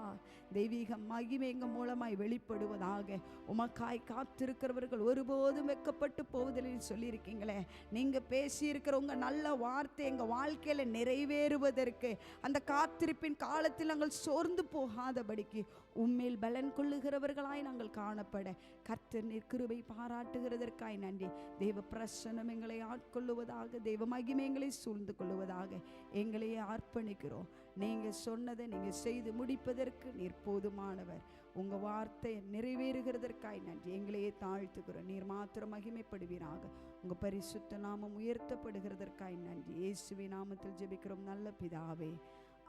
தெய்வீக மகிமை எங்கள் மூலமாய் வெளிப்படுவதாக. உமக்காய் காத்திருக்கிறவர்கள் ஒருபோதும் வெட்கப்பட்டு போவதில்லை சொல்லியிருக்கீங்களே. நீங்கள் பேசியிருக்கிற உங்கள் நல்ல வார்த்தை எங்கள் வாழ்க்கையில் நிறைவேறுவதற்கு அந்த காத்திருப்பின் காலத்தில் நாங்கள் சோர்ந்து போகாதபடிக்கு உம்மேல் பலன் கொள்ளுகிறவர்களாய் நாங்கள் காணப்பட கர்த்தர் நீர் கிருபை பாராட்டுகிறதற்காய் நன்றி. தெய்வ பிரசன்னம் எங்களை ஆட்கொள்ளுவதாக, தெய்வ மகிமை எங்களை சூழ்ந்து கொள்ளுவதாக எங்களையே அர்ப்பணிக்கிறோம். நீங்கள் சொன்னதை நீங்கள் செய்து முடிப்பதற்கு நீர் போதுமானவர். உங்கள் வார்த்தை நிறைவேறுகிறதற்காய் நன்றி. எங்களையே தாழ்த்துக்கிறோம். நீர் மாத்திரம் மகிமைப்படுவீராக. உங்கள் பரிசுத்த நாமம் உயர்த்தப்படுகிறதற்காய் நன்றி. இயேசுவின் நாமத்தில் ஜெபிக்கிறோம் நல்ல பிதாவே.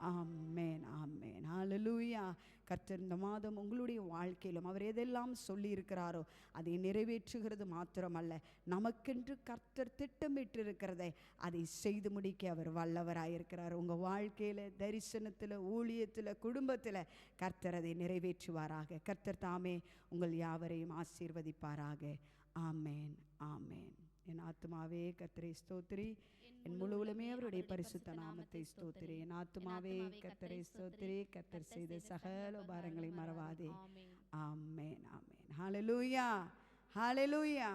ஆமென், ஆமென், ஹல்லேலூயா. கர்த்தர் இந்த மாதம் உங்களுடைய வாழ்க்கையிலும் அவர் எதெல்லாம் சொல்லி இருக்கிறாரோ அதை நிறைவேற்றுகிறது மாத்திரமல்ல, நமக்கென்று கர்த்தர் திட்டமிட்டிருக்கிறதை அதை செய்து முடிக்க அவர் வல்லவராயிருக்கிறார். உங்கள் வாழ்க்கையில், தரிசனத்தில், ஊழியத்தில், குடும்பத்தில் கர்த்தர் அதை நிறைவேற்றுவாராக. கர்த்தர் தாமே உங்கள் யாவரையும் ஆசீர்வதிப்பாராக. ஆமென், ஆமென். என் ஆத்துமாவே கர்த்தரை ஸ்தோத்திரி, என் முழு உலகமே அவருடைய பரிசுத்த நாமத்தை ஸ்தோத்திரி. என் ஆத்துமாவே கர்த்தரை ஸ்தோத்திரி, கர்த்தர் செய்த சகல உபகாரங்களை மறவாதே. ஆமென், ஆமென், ஹல்லேலூயா, ஹல்லேலூயா.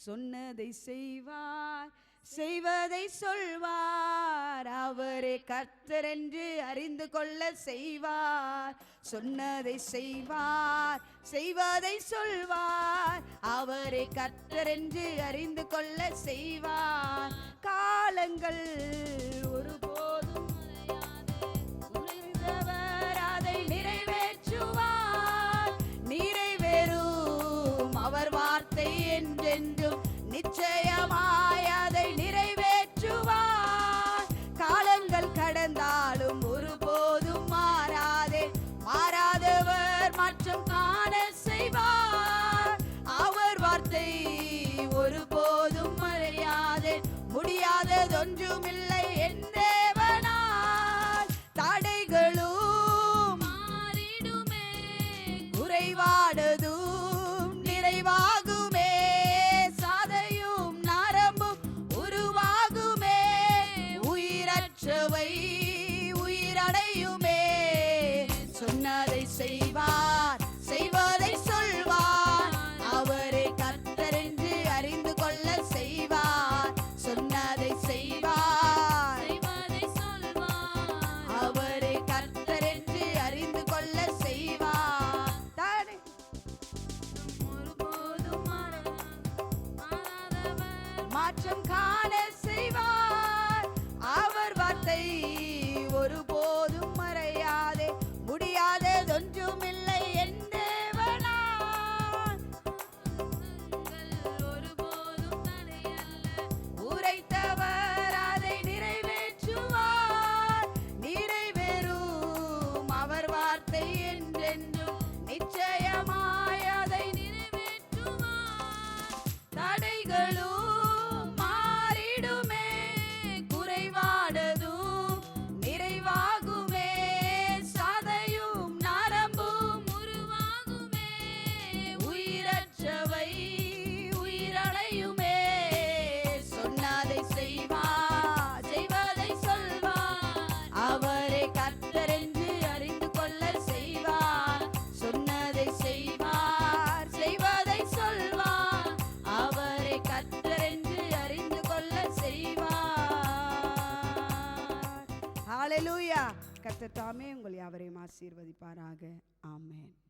சொன்னதை செய்வார், செய்வதை சொல்வார், அவரே கர்த்தர் என்று அறிந்து கொள்ள செய்வார். சொன்னதை செய்வார், செய்வதை சொல்வார், அவரே கர்த்தர் என்று அறிந்து கொள்ள செய்வார். காலங்கள் ஒருபோதும் உணர்ந்தவர் அதை நிறைவேற்றுவார். நிறைவேறும் அவர் வார்த்தை என்றென்றும் நிச்சயமாய் அதை நிறைவேற்றுவார். காலங்கள் கடந்தாலும் ஒருபோதும் மாறாதே, மாறாதவர் மற்றும் காண செய்வார். அவர் வார்த்தை ஒருபோதும் மறையாதே, முடியாததொன்றுமில்லை என் தேவனால். தடைகளும் மாறிடுமே, குறைவானதும் நிறைவாகுமே, சாதையும் நரம்பும் உருவாகுமே, உயிரற்றவை உயிரடையுமே. சொன்னதை செய்வார், செய்வதை சொல்வார், அவரே கர்த்தர் என்று அறிந்து கொள்ள செய்வார். சொன்னதை செய்வார், செய்வதை சொல்வார், அவரே கர்த்தர் என்று அறிந்து கொள்ள செய்வார். கர்த்தர் தாமே உங்கள் யாவரையும் ஆசீர்வதிப்பாராக. ஆமென்.